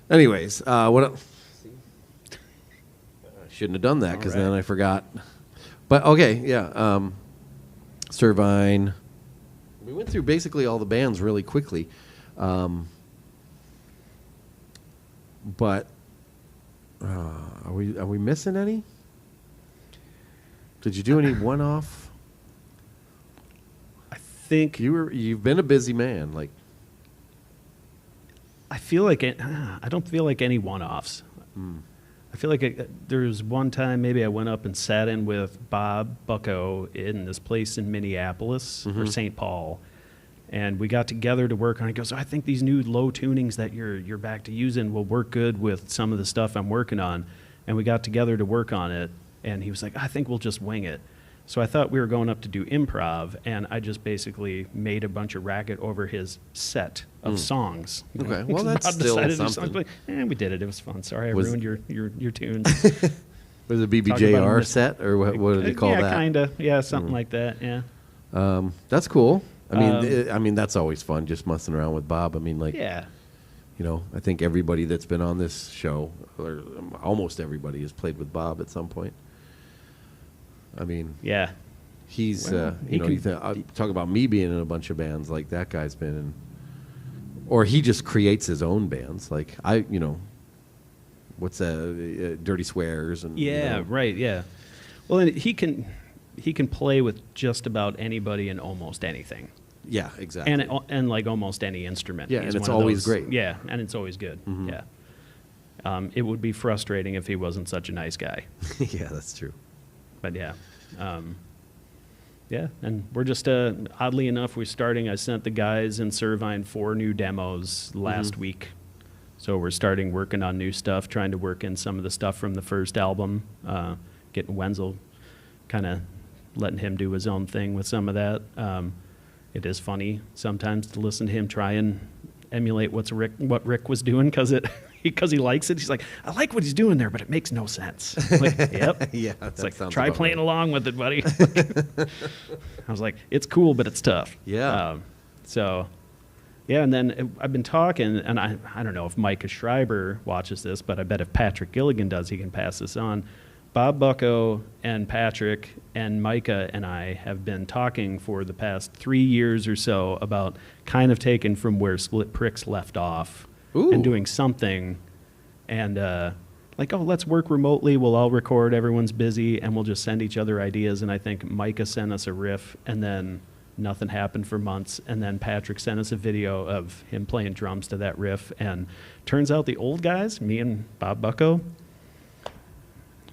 Anyways, what else? I shouldn't have done that because then I forgot. But okay, yeah. Servine. We went through basically all the bands really quickly. But are we missing any? Did you do any one-off? I think You've been a busy man. Like I feel like I don't feel like any one-offs. I feel like there was one time maybe I went up and sat in with Bob Bucko in this place in Minneapolis or St. Paul, and we got together to work on it. He goes, I think these new low tunings that you're back to using will work good with some of the stuff I'm working on. And we got together to work on it, and he was like, I think we'll just wing it. So I thought we were going up to do improv, and I just basically made a bunch of racket over his set of songs. You know, Okay, well, because that's Bob still decided to do something. Like, we did it. It was fun. Sorry, I Was- ruined your tunes. was it Talk about BBJR a set or what did he call yeah, that? kind of. Yeah, something like that. Yeah. That's cool. I mean, that's always fun, just messing around with Bob. I mean, Yeah. I think everybody that's been on this show, or almost everybody, has played with Bob at some point. I mean, Yeah. he's, Well, talk about me being in a bunch of bands like that guy's been in. Or he just creates his own bands. Like, what's that, Dirty Swears and Yeah, right, yeah. Well, and he can play with just about anybody and almost anything. Yeah, exactly. And like almost any instrument. Yeah, He's and it's one of always those- great. Yeah, and it's always good. Yeah. It would be frustrating if he wasn't such a nice guy. Yeah, that's true. But yeah. Yeah, and we're just, oddly enough, we're starting, I sent the guys in Servine 4 new demos last week. So we're starting working on new stuff, trying to work in some of the stuff from the first album, getting Wenzel, kind of letting him do his own thing with some of that. It is funny sometimes to listen to him try and emulate what Rick was doing, because because he likes it. He's like, I like what he's doing there, but it makes no sense. I'm like, yep. Yeah, It's that like, sounds try about playing right. along with it, buddy. I was like, it's cool, but it's tough. Yeah. So, yeah, and then I've been talking, and I don't know if Micah Schreiber watches this, but I bet if Patrick Gilligan does, he can pass this on. Bob Bucko and Patrick and Micah and I have been talking for the past 3 years or so about kind of taking from where Split Pricks left off Ooh. and doing something. And like, oh, let's work remotely. We'll all record. Everyone's busy, and we'll just send each other ideas. And I think Micah sent us a riff, and then nothing happened for months. And then Patrick sent us a video of him playing drums to that riff. And turns out the old guys, me and Bob Bucko,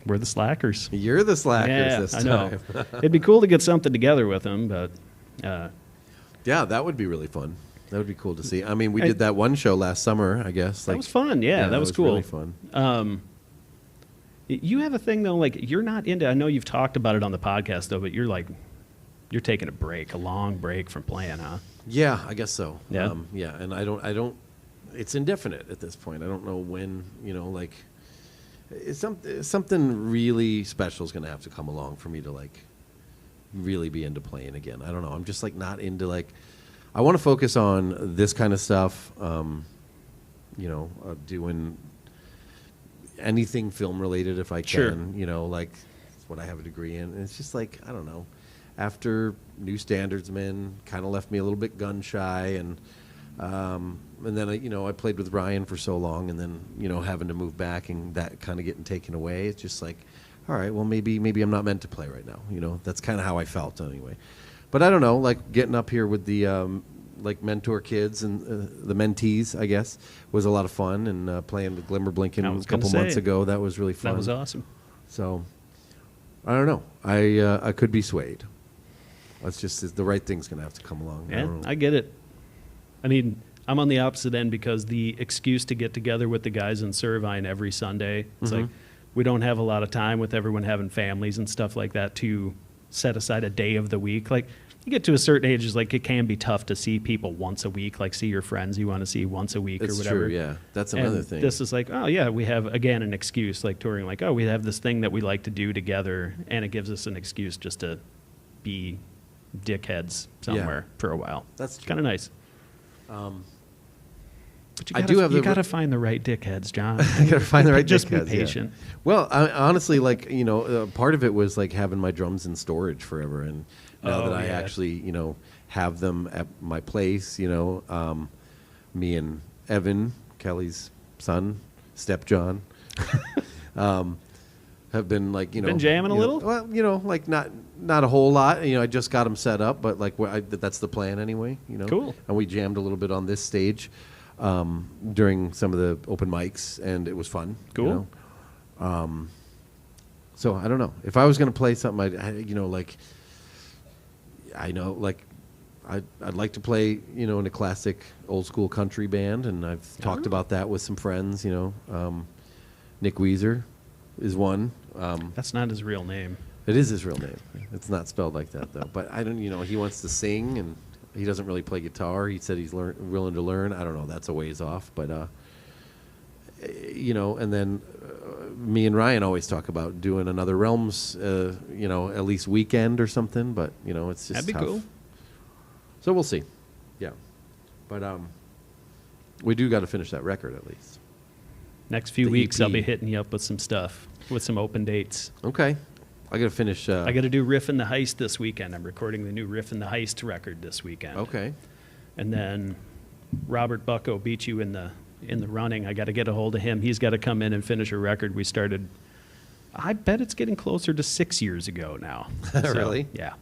we're the slackers. You're the slackers this I know. time. It'd be cool to get something together with him, but Yeah, that would be really fun. That would be cool to see. I mean, we did that one show last summer, I guess. that was fun. Yeah, that was cool. Really fun. You have a thing though, like you're not into. I know you've talked about it on the podcast though, but you're taking a break, a long break from playing, huh? Yeah, I guess so. Yeah? Yeah, and I don't. It's indefinite at this point. I don't know when. Like, something really special is going to have to come along for me to like really be into playing again. I don't know. I'm just like not into like. I want to focus on this kind of stuff. Doing anything film related if I Sure. can. Like it's what I have a degree in. And it's just like I don't know. After New Standardsmen kind of left me a little bit gun shy, and then I played with Ryan for so long, and then having to move back and that kind of getting taken away. It's just like, all right, well maybe I'm not meant to play right now. That's kind of how I felt anyway. But I don't know, like getting up here with the like mentor kids and the mentees, I guess, was a lot of fun, and playing with Glimmer Blinken a couple months ago, that was really fun. That was awesome. So I don't know. I could be swayed. That's just the right thing's going to have to come along. Yeah, I get it. I mean, I'm on the opposite end because the excuse to get together with the guys in Servine every Sunday, it's like we don't have a lot of time with everyone having families and stuff like that to set aside a day of the week. Like you get to a certain age, it's like it can be tough to see people once a week, like see your friends you want to see once a week or whatever. True, yeah. That's another And thing. this is like, oh yeah, we have again an excuse like touring, like, oh, we have this thing that we like to do together, and it gives us an excuse just to be dickheads somewhere for a while. That's true. Kind of nice. But you gotta find the right dickheads, John. I gotta find the right Just dickheads, be patient. Yeah. Well, honestly, like part of it was like having my drums in storage forever, and now that I actually have them at my place, me and Evan, Kelly's son, step John, have been like Been jamming a little? Well, like not a whole lot. I just got them set up, but like that's the plan anyway. Cool. And we jammed a little bit on this stage during some of the open mics, and it was fun. Cool. So I don't know if I was going to play something. I'd like to play in a classic old school country band, and I've talked about that with some friends. Nick Weezer is one. That's not his real name. It is his real name. It's not spelled like that though. But I don't. He wants to sing, and he doesn't really play guitar. He said he's willing to learn. I don't know. That's a ways off. But and then me and Ryan always talk about doing another Realms. At least weekend or something. But it's just That'd be tough. cool. So we'll see. Yeah. But we do got to finish that record at least. Next few The weeks, EP. I'll be hitting you up with some stuff, with some open dates. Okay. I got to finish. I got to do Riff in the Heist this weekend. I'm recording the new Riff in the Heist record this weekend. Okay. And then Robert Bucko beat you in the running. I got to get a hold of him. He's got to come in and finish a record we started. I bet it's getting closer to 6 years ago now. Really? Yeah.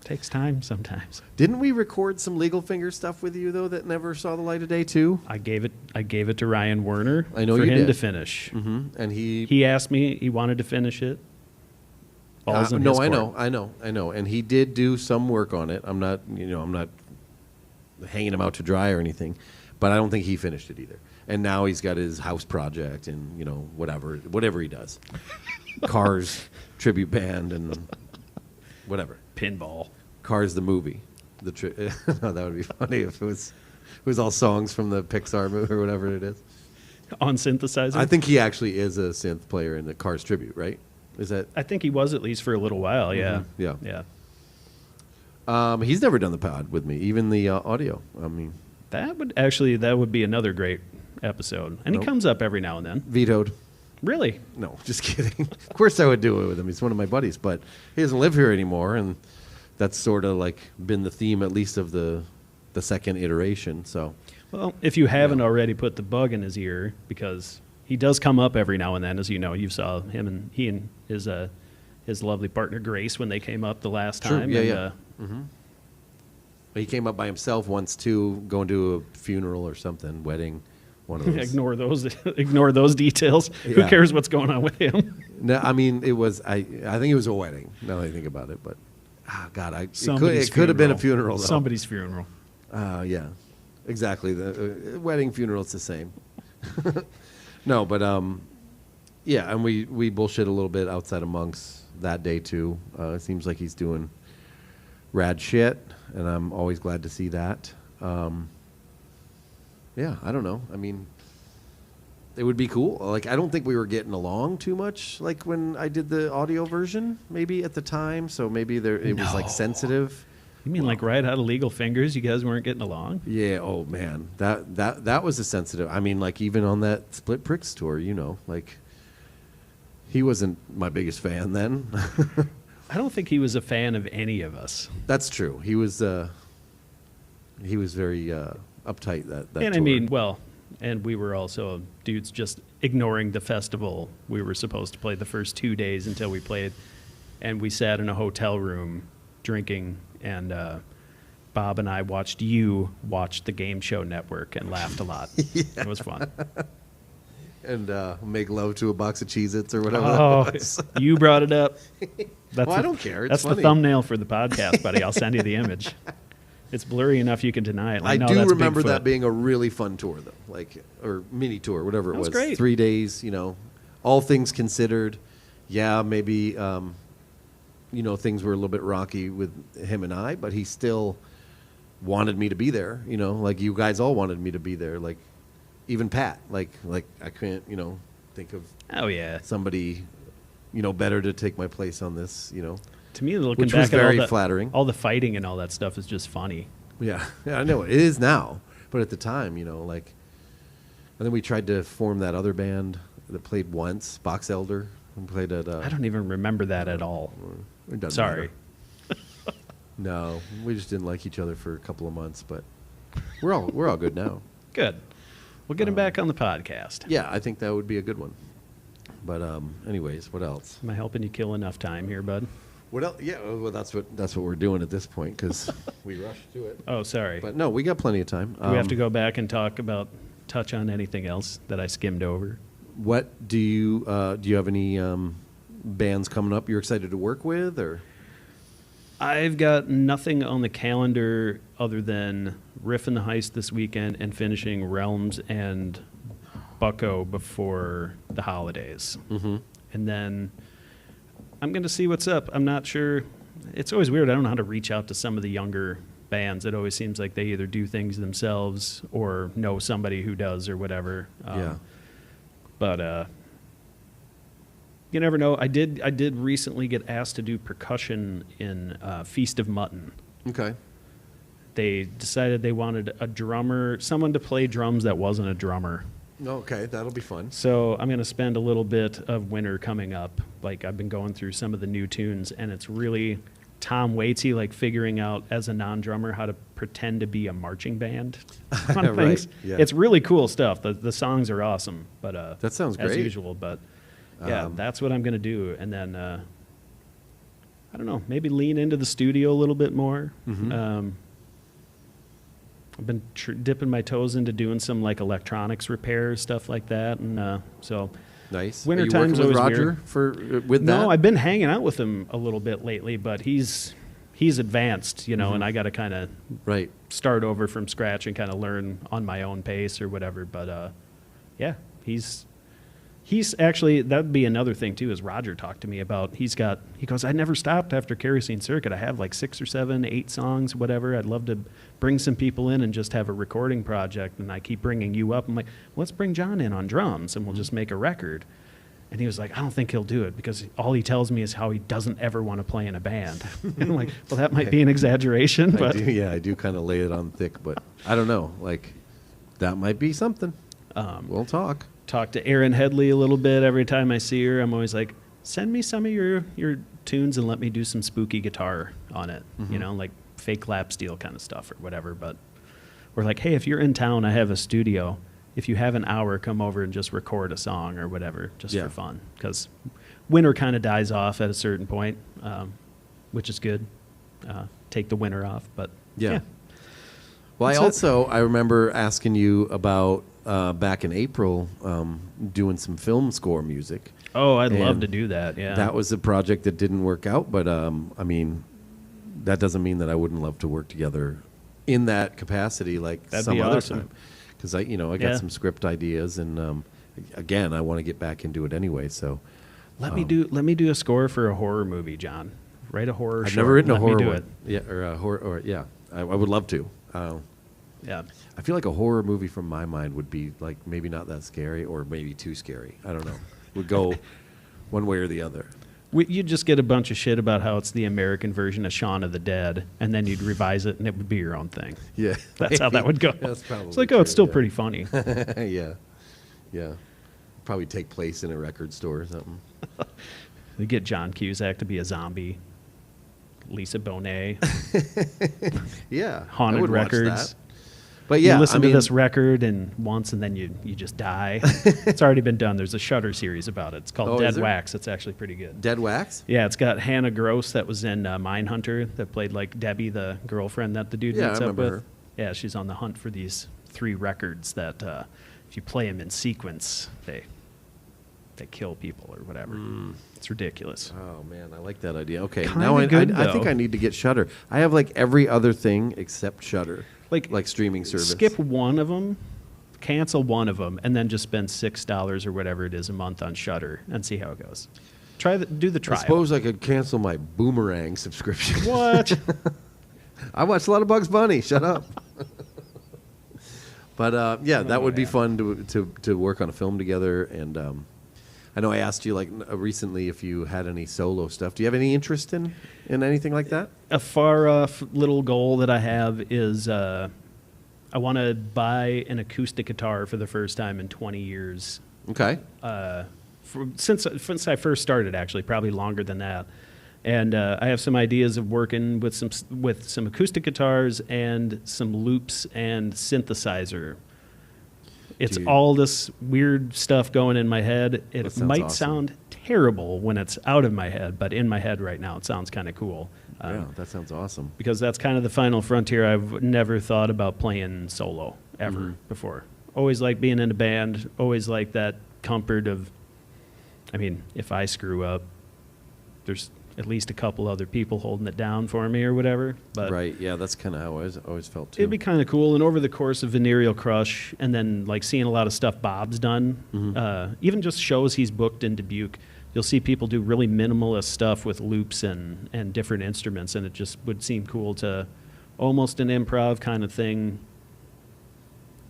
Takes time sometimes. Didn't we record some Legal Finger stuff with you though that never saw the light of day too? I gave it to Ryan Werner I know for you him did. to finish. Mm-hmm. And He asked me. He wanted to finish it. Balls in no, his I court. know, and he did do some work on it. I'm not hanging him out to dry or anything, but I don't think he finished it either. And now he's got his house project and whatever he does, Cars tribute band and whatever. Pinball. Cars the movie. No, that would be funny if it was all songs from the Pixar movie or whatever it is. on synthesizer. I think he actually is a synth player in the Cars Tribute, right? Is that? I think he was, at least for a little while. Yeah. Yeah. Yeah. He's never done the pod with me, even the audio. I mean, That would be another great episode. And Nope. he comes up every now and then. vetoed. Really? No, just kidding. Of course I would do it with him. He's one of my buddies, but he doesn't live here anymore, and that's sort of like been the theme, at least of the second iteration. So, Well, if you haven't already put the bug in his ear, because he does come up every now and then, as you know. You saw him and his lovely partner Grace when they came up the last True. time. Yeah, and, yeah. He came up by himself once too, going to a funeral or something, wedding, one of those. Ignore those details. Who Yeah. cares what's going on with him? No, I mean it was. I think it was a wedding. Now that I think about it, but God, Somebody's it could have been a funeral. funeral. Though. Somebody's funeral. Yeah, exactly. The wedding, funeral, it's the same. No, but yeah, and we bullshit a little bit outside of Monks that day too. It seems like he's doing rad shit, and I'm always glad to see that. Yeah, I don't know. I mean, it would be cool. Like, I don't think we were getting along too much, like when I did the audio version, maybe at the time. So maybe it was like No. sensitive. You mean like right out of Legal Fingers, you guys weren't getting along? Yeah. Oh man, that was a sensitive. I mean, like even on that Split Pricks tour, like he wasn't my biggest fan then. I don't think he was a fan of any of us. That's true. He was very uptight that And tour. I mean, well, and we were also dudes just ignoring the festival. We were supposed to play the first 2 days until we played, and we sat in a hotel room drinking, and Bob and I watched you watch the Game Show Network and laughed a lot. It was fun. and make love to a box of Cheez-Its or whatever. Oh, that was. you brought it up. That's Well, I don't care. It's That's funny. the thumbnail for the podcast, buddy. I'll send you the image. It's blurry enough you can deny it. I No, do that's remember Bigfoot. that being a really fun tour, though, or mini tour, whatever it That was was. great. 3 days, all things considered. Yeah, maybe, things were a little bit rocky with him and I, but he still wanted me to be there. Like you guys all wanted me to be there. Like even Pat. Like I can't, think of Oh yeah. somebody, better to take my place on this. To me, looking Which back was at very all the, flattering. all the fighting and all that stuff is just funny. Yeah, I know it is now, but at the time, and then we tried to form that other band that played once, Box Elder, and played at. I don't even remember that at all. It doesn't Sorry. matter. No, we just didn't like each other for a couple of months, but we're all good now. Good. We'll get him back on the podcast. Yeah, I think that would be a good one. But anyways, what else? Am I helping you kill enough time here, bud? What else? Yeah, well, that's what we're doing at this point because we rushed to it. Oh, sorry. But no, we got plenty of time. Do we have to go back and touch on anything else that I skimmed over? What do you have any bands coming up you're excited to work with or? I've got nothing on the calendar other than Riffin' the Heist this weekend and finishing Realms and Bucko before the holidays. Mm-hmm. And then I'm going to see what's up. I'm not sure. It's always weird. I don't know how to reach out to some of the younger bands. It always seems like they either do things themselves or know somebody who does or whatever. Yeah. But you never know. I did recently get asked to do percussion in Feast of Mutton. Okay. They decided they wanted a drummer, someone to play drums that wasn't a drummer. Okay, that'll be fun. So I'm going to spend a little bit of winter coming up. Like I've been going through some of the new tunes, and it's really Tom Waitsy, like figuring out as a non-drummer how to pretend to be a marching band on Right, things. yeah. It's really cool stuff. The songs are awesome, but That sounds as great. usual. But yeah, that's what I'm going to do, and then I don't know, maybe lean into the studio a little bit more. Mhm. I've been dipping my toes into doing some like electronics repairs, stuff like that, and so Nice. winter Are you time's working with always Roger weird. with that? No, I've been hanging out with him a little bit lately, but he's advanced, and I got to kind of Right. start over from scratch and kind of learn on my own pace or whatever. But yeah, he's He's actually, that'd be another thing too, is Roger talked to me about, he goes, I never stopped after Kerosene Circuit. I have like 6 or 7, 8 songs, whatever. I'd love to bring some people in and just have a recording project. And I keep bringing you up. I'm like, let's bring Jonn in on drums and we'll just make a record. And he was like, I don't think he'll do it because all he tells me is how he doesn't ever want to play in a band. And I'm like, well, that might be an exaggeration. But I do kind of lay it on thick, but I don't know. Like, that might be something. We'll talk. Talk to Erin Headley a little bit every time I see her. I'm always like, send me some of your tunes and let me do some spooky guitar on it, you know, like fake lap steel kind of stuff or whatever. But we're like, hey, if you're in town, I have a studio. If you have an hour, come over and just record a song or whatever, just for fun. Because winter kind of dies off at a certain point, which is good. Take the winter off, but yeah. Well, I remember asking you about back in April doing some film score music. Oh, I'd love to do that, yeah. That was a project that didn't work out, but I mean, that doesn't mean that I wouldn't love to work together in that capacity like That'd some be other awesome. time. Because I got some script ideas, and again, I want to get back into it anyway. So let me do a score for a horror movie, John. Write a horror. I've never written a horror do one. it. Yeah, or a horror. Or yeah, I would love to. Yeah. I feel like a horror movie from my mind would be like maybe not that scary, or maybe too scary. I don't know. Would go one way or the other. You'd just get a bunch of shit about how it's the American version of Shaun of the Dead, and then you'd revise it, and it would be your own thing. Yeah, That's how that would go. That's probably it's like, true, it's still pretty funny. yeah. Probably take place in a record store or something. We get John Cusack to be a zombie. Lisa Bonet. Yeah, Haunted I would watch Records. that. But yeah, you listen to this record once, and then you just die. It's already been done. There's a Shudder series about it. It's called Dead Wax. It's actually pretty good. Dead Wax? Yeah, it's got Hannah Gross that was in Mindhunter that played like Debbie, the girlfriend that the dude meets up with. Her. Yeah, she's on the hunt for these 3 records that if you play them in sequence, they kill people or whatever. It's ridiculous. Oh man, I like that idea. Okay, Kinda now good, I think I need to get Shudder. I have like every other thing except Shudder. Like streaming service. Skip one of them, cancel one of them, and then just spend $6 or whatever it is a month on Shudder and see how it goes. Do the trial. I suppose I could cancel my Boomerang subscription. What? I watched a lot of Bugs Bunny. Shut up. But yeah, that would be fun to work on a film together. And I know I asked you like recently if you had any solo stuff. Do you have any interest in anything like that? A far off little goal that I have is I want to buy an acoustic guitar for the first time in 20 years. Okay. Since I first started, actually, probably longer than that. And I have some ideas of working with some acoustic guitars and some loops and synthesizer. It's all this weird stuff going in my head. It might sound terrible when it's out of my head, but in my head right now, it sounds kind of cool. Yeah, that sounds awesome. Because that's kind of the final frontier. I've never thought about playing solo ever before. Always like being in a band. Always like that comfort of, I mean, if I screw up, there's at least a couple other people holding it down for me or whatever. But right, yeah, that's kind of how I always felt too. It'd be kind of cool. And over the course of Venereal Crush, and then like seeing a lot of stuff Bob's done, even just shows he's booked in Dubuque, you'll see people do really minimalist stuff with loops and different instruments, and it just would seem cool to almost an improv kind of thing.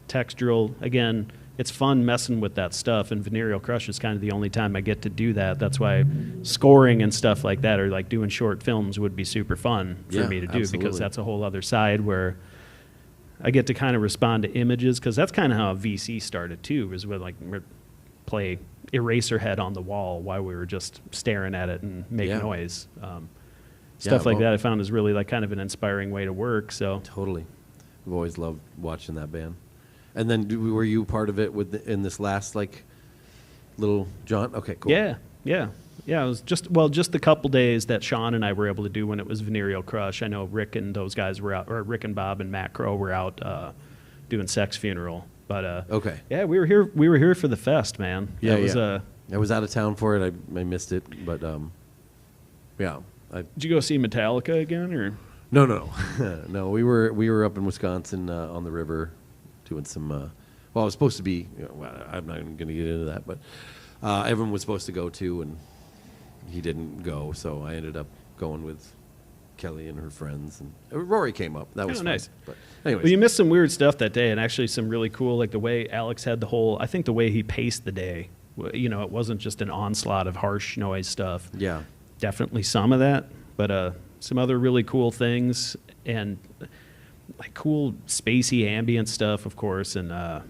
Textural, again, it's fun messing with that stuff, and Venereal Crush is kind of the only time I get to do that. That's why scoring and stuff like that, or like doing short films, would be super fun for me to do, because that's a whole other side where I get to kind of respond to images, because that's kind of how VC started too, was with like play Eraserhead on the wall while we were just staring at it and make noise. Stuff like that I found is really like kind of an inspiring way to work. So totally, I've always loved watching that band. And then were you part of it in this last like little Jonn? Okay, cool. Yeah. It was just the couple days that Sean and I were able to do when it was Venereal Crush. I know Rick and those guys were out, or Rick and Bob and Matt Crow were out doing Sex Funeral. But okay. Yeah, we were here. We were here for the fest, man. I was out of town for it. I missed it, but yeah. Did you go see Metallica again, or? No. No, we were up in Wisconsin on the river. Doing some, well, I was supposed to be, I'm not even going to get into that, but everyone was supposed to go to, and he didn't go, so I ended up going with Kelly and her friends, and Rory came up. That was fun. Nice. But anyways, Well, you missed some weird stuff that day, and actually some really cool, like the way Alex had I think the way he paced the day, you know, it wasn't just an onslaught of harsh noise stuff. yeah, Definitely some of that, but some other really cool things, and like cool spacey ambient stuff, of course, and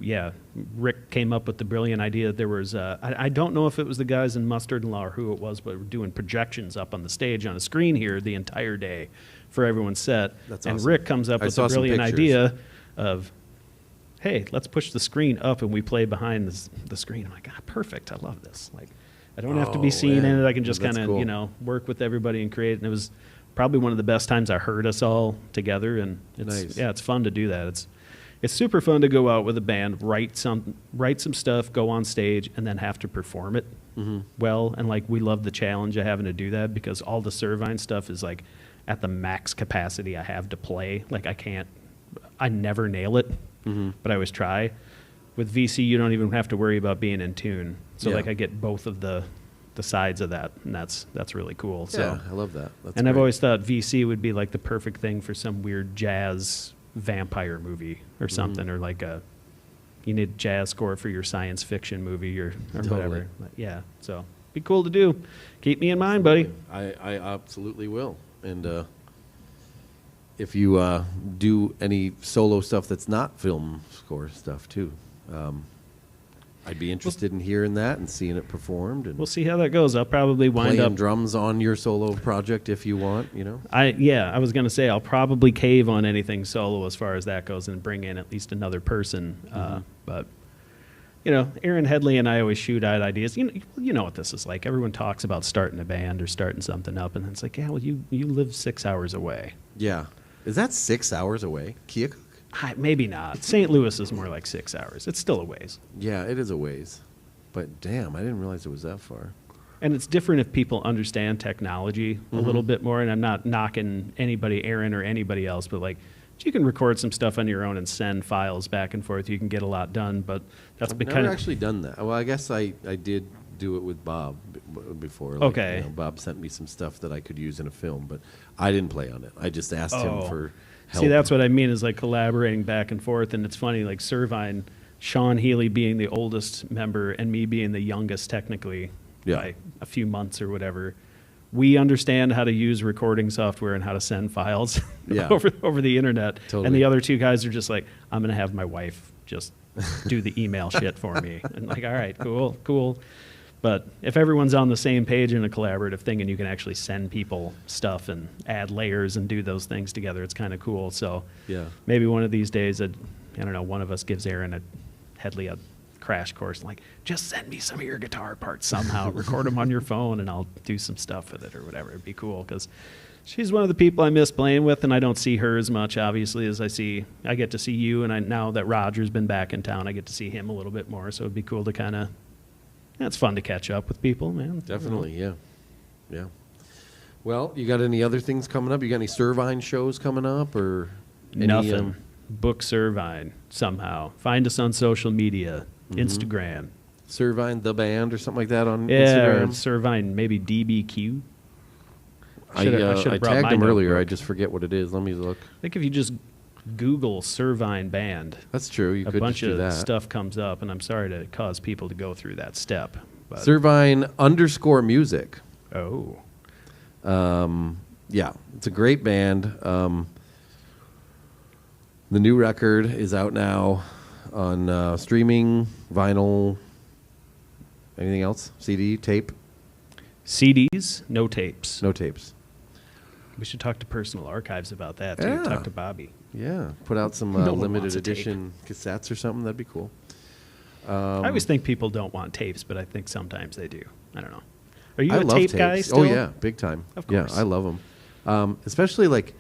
yeah, Rick came up with the brilliant idea. There was, I don't know if it was the guys in Mustard and Law or who it was, but we're doing projections up on the stage on a screen here the entire day for everyone's set. That's and awesome. Rick comes up with the brilliant idea of, hey, let's push the screen up and we play behind the screen. I'm like, perfect. I love this. Like, I don't have to be seen in it. I can just kind of, cool. you know, work with everybody and create. And it was probably one of the best times I heard us all together. And it's, yeah, it's fun to do that. It's super fun to go out with a band, write some stuff, go on stage, and then have to perform it well. And like we love the challenge of having to do that because all the Servine stuff is like at the max capacity I have to play. Like I never nail it, but I always try. With VC, you don't even have to worry about being in tune. So like I get both of the sides of that, and that's really cool. So yeah, I love that. That's and I've great. always thought VC would be like the perfect thing for some weird jazz vampire movie or something, or like you need a jazz score for your science fiction movie or whatever. But yeah, so be cool to do. Keep me in mind, buddy. I absolutely will. And if you do any solo stuff that's not film score stuff too, I'd be interested in hearing that and seeing it performed. And We'll see how that goes. I'll probably wind playing up drums on your solo project if you want. You know. I was gonna say I'll probably cave on anything solo as far as that goes and bring in at least another person. But you know, Aaron Headley and I always shoot at ideas. You know what this is like. Everyone talks about starting a band or starting something up, and it's like, yeah, well, you live 6 hours away. Yeah. Is that 6 hours away? Keokuk? Maybe not. St. Louis is more like 6 hours. It's still a ways. Yeah, it is a ways. But damn, I didn't realize it was that far. And it's different if people understand technology a little bit more. And I'm not knocking anybody, Aaron or anybody else, but like you can record some stuff on your own and send files back and forth. You can get a lot done. But that's I've because never actually done that. Well, I guess I did do it with Bob before. Like, Okay. You know, Bob sent me some stuff that I could use in a film, but I didn't play on it. I just asked him for help. See, that's what I mean is like collaborating back and forth. And it's funny, like Servine, Sean Healy being the oldest member and me being the youngest technically by a few months or whatever. We understand how to use recording software and how to send files over the internet. Totally. And the other two guys are just like, I'm going to have my wife just do the email shit for me. And like, all right, cool. But if everyone's on the same page in a collaborative thing and you can actually send people stuff and add layers and do those things together, it's kind of cool. So maybe one of these days, I don't know, one of us gives Aaron Headley a crash course, like, just send me some of your guitar parts somehow, record them on your phone, and I'll do some stuff with it or whatever. It'd be cool because she's one of the people I miss playing with, and I don't see her as much, obviously, as I get to see you, and now that Roger's been back in town, I get to see him a little bit more, so it'd be cool to kind of, it's fun to catch up with people, man. Definitely, yeah. Well, you got any other things coming up? You got any Servine shows coming up, or nothing? Book Servine somehow. Find us on social media, Instagram. Servine the band or something like that on Instagram. Instagram? Servine, maybe DBQ. I tagged him earlier. I just forget what it is. Let me look. I think if you just Google Servine band, that's true. You could bunch just do of that. Stuff comes up, and I'm sorry to cause people to go through that step. But Servine_music. Oh. Yeah, it's a great band. The new record is out now on streaming, vinyl, anything else? CD, tape? CDs, no tapes. No tapes. We should talk to Personal Archives about that, too. Yeah. Talk to Bobby. Yeah, put out some No one limited wants a tape. edition cassettes or something. That'd be cool. I always think people don't want tapes, but I think sometimes they do. I don't know. Are you I a love tape tapes. guy still? Oh, yeah, big time. Of course. Yeah, I love them. Especially like,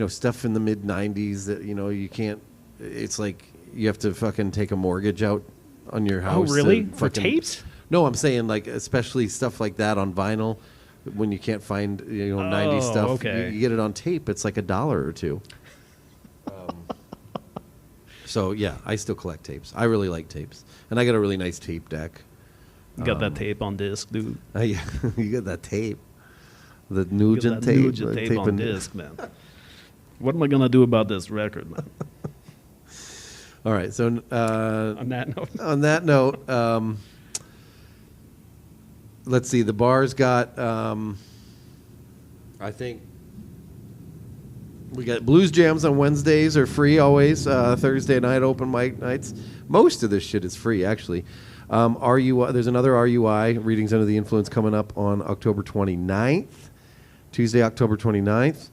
stuff in the mid 90s that, you can't, it's like you have to fucking take a mortgage out on your house. Oh, really? to For fucking- tapes? No, I'm saying like especially stuff like that on vinyl when you can't find 90s stuff. Okay. You get it on tape. It's like $1 or $2. So yeah, I still collect tapes. I really like tapes, and I got a really nice tape deck. You got that tape on disc, dude. Yeah, you got that tape. The You got Nugent that tape. Nugent tape on disc, man. What am I gonna do about this record, man? All right, so On that note, on that note, let's see. The bar's got, I think, we got blues jams on Wednesdays are free always. Thursday night open mic nights. Most of this shit is free, actually. There's another RUI, Readings Under the Influence, coming up on October 29th, Tuesday, October 29th.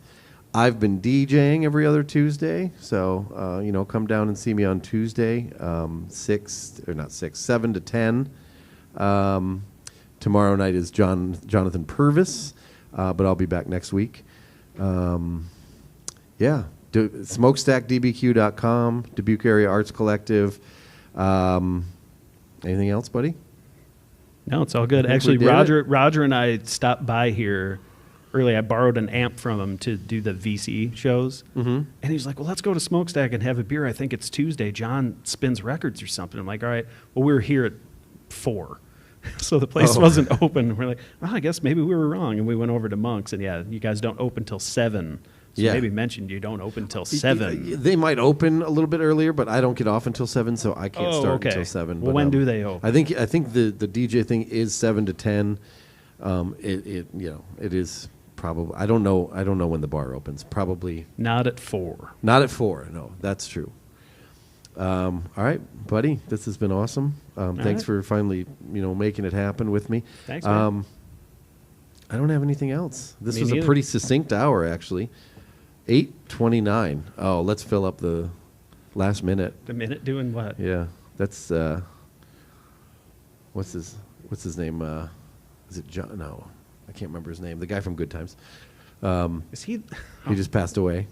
I've been DJing every other Tuesday, so come down and see me on Tuesday, 7 to 10. Tomorrow night is Jonathan Purvis, but I'll be back next week. SmokestackDBQ.com, Dubuque Area Arts Collective. Anything else, buddy? no, it's all good. I think Actually, we did Roger and I stopped by here early. I borrowed an amp from him to do the VC shows, and he's like, "Well, let's go to Smokestack and have a beer. I think it's Tuesday. John spins records or something." I'm like, "All right." Well, we were here at 4. So the place wasn't open. We're like, well, I guess maybe we were wrong. And we went over to Monk's, and yeah, you guys don't open till 7. So Yeah. maybe mentioned you don't open till 7. They might open a little bit earlier, but I don't get off until 7, so I can't Oh, start okay. until 7. Well, but, when do they open? I think the DJ thing is 7 to 10. It is probably. I don't know when the bar opens. Probably Not at 4. not at 4. No, that's true. All right, buddy, this has been awesome. Thanks right. for finally making it happen with me. Thanks, man. I don't have anything else. This Me was neither. a pretty succinct hour, actually. 8:29. Oh, let's fill up the last minute. The minute doing what? Yeah, that's what's his name? Is it John? No, I can't remember his name. The guy from Good Times. Is he? He just passed away.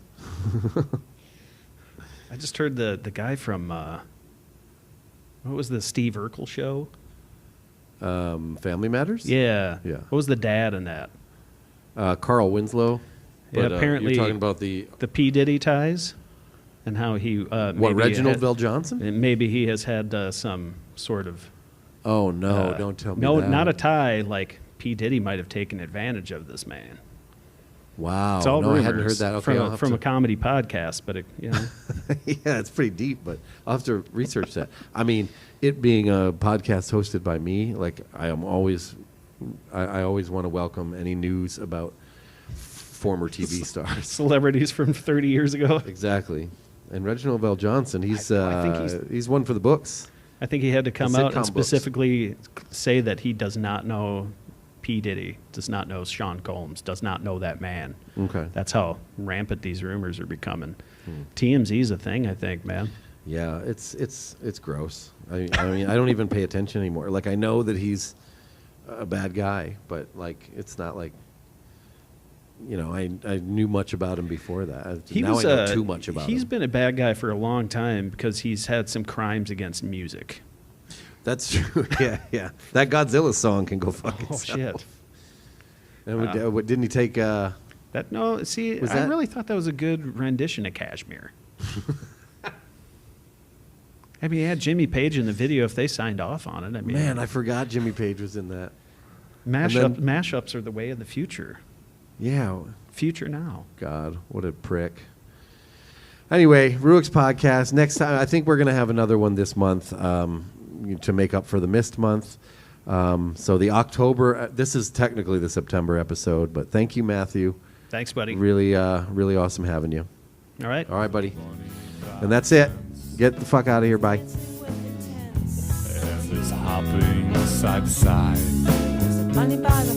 I just heard the guy from what was the Steve Urkel show? Family Matters. Yeah. Yeah. What was the dad in that? Carl Winslow. Yeah, But, apparently you're talking about the P. Diddy ties, and how he Reginald Bell Johnson. and maybe he has had some sort of Oh no! Don't tell me. no, that. not a tie. Like P. Diddy might have taken advantage of this man. Wow. It's all no, I hadn't rumors heard that. Okay, I'll have from to- a comedy podcast, but yeah, it's pretty deep, but I'll have to research that. I mean, it being a podcast hosted by me, like I always want to welcome any news about former TV stars. celebrities from 30 years ago. Exactly. And Reginald Bell Johnson, he's I think he's one for the books. I think he had to come The out and sitcom books. specifically say that he does not know P. Diddy, does not know Sean Combs, does not know that man. Okay. That's how rampant these rumors are becoming. TMZ's a thing, I think, man. Yeah, it's gross. I mean, I don't even pay attention anymore. Like I know that he's a bad guy, but like it's not like I knew much about him before that. I know too much about him. He's been a bad guy for a long time because he's had some crimes against music. That's true. Yeah. That Godzilla song can go fuck Oh itself. shit! And what didn't he take? That no, see, Was I that- really thought that was a good rendition of Kashmir. I mean, he had Jimmy Page in the video if they signed off on it. I mean, Man, I forgot Jimmy Page was in that. mashups are the way of the future. Yeah. Future now. God, what a prick. Anyway, Ruix podcast. Next time, I think we're going to have another one this month to make up for the missed month. So the October, this is technically the September episode, but thank you, Matthew. Thanks, buddy. Really, really awesome having you. All right. All right, buddy. And that's it. Get the fuck out of here. Bye. And it's hopping side to side. Money by the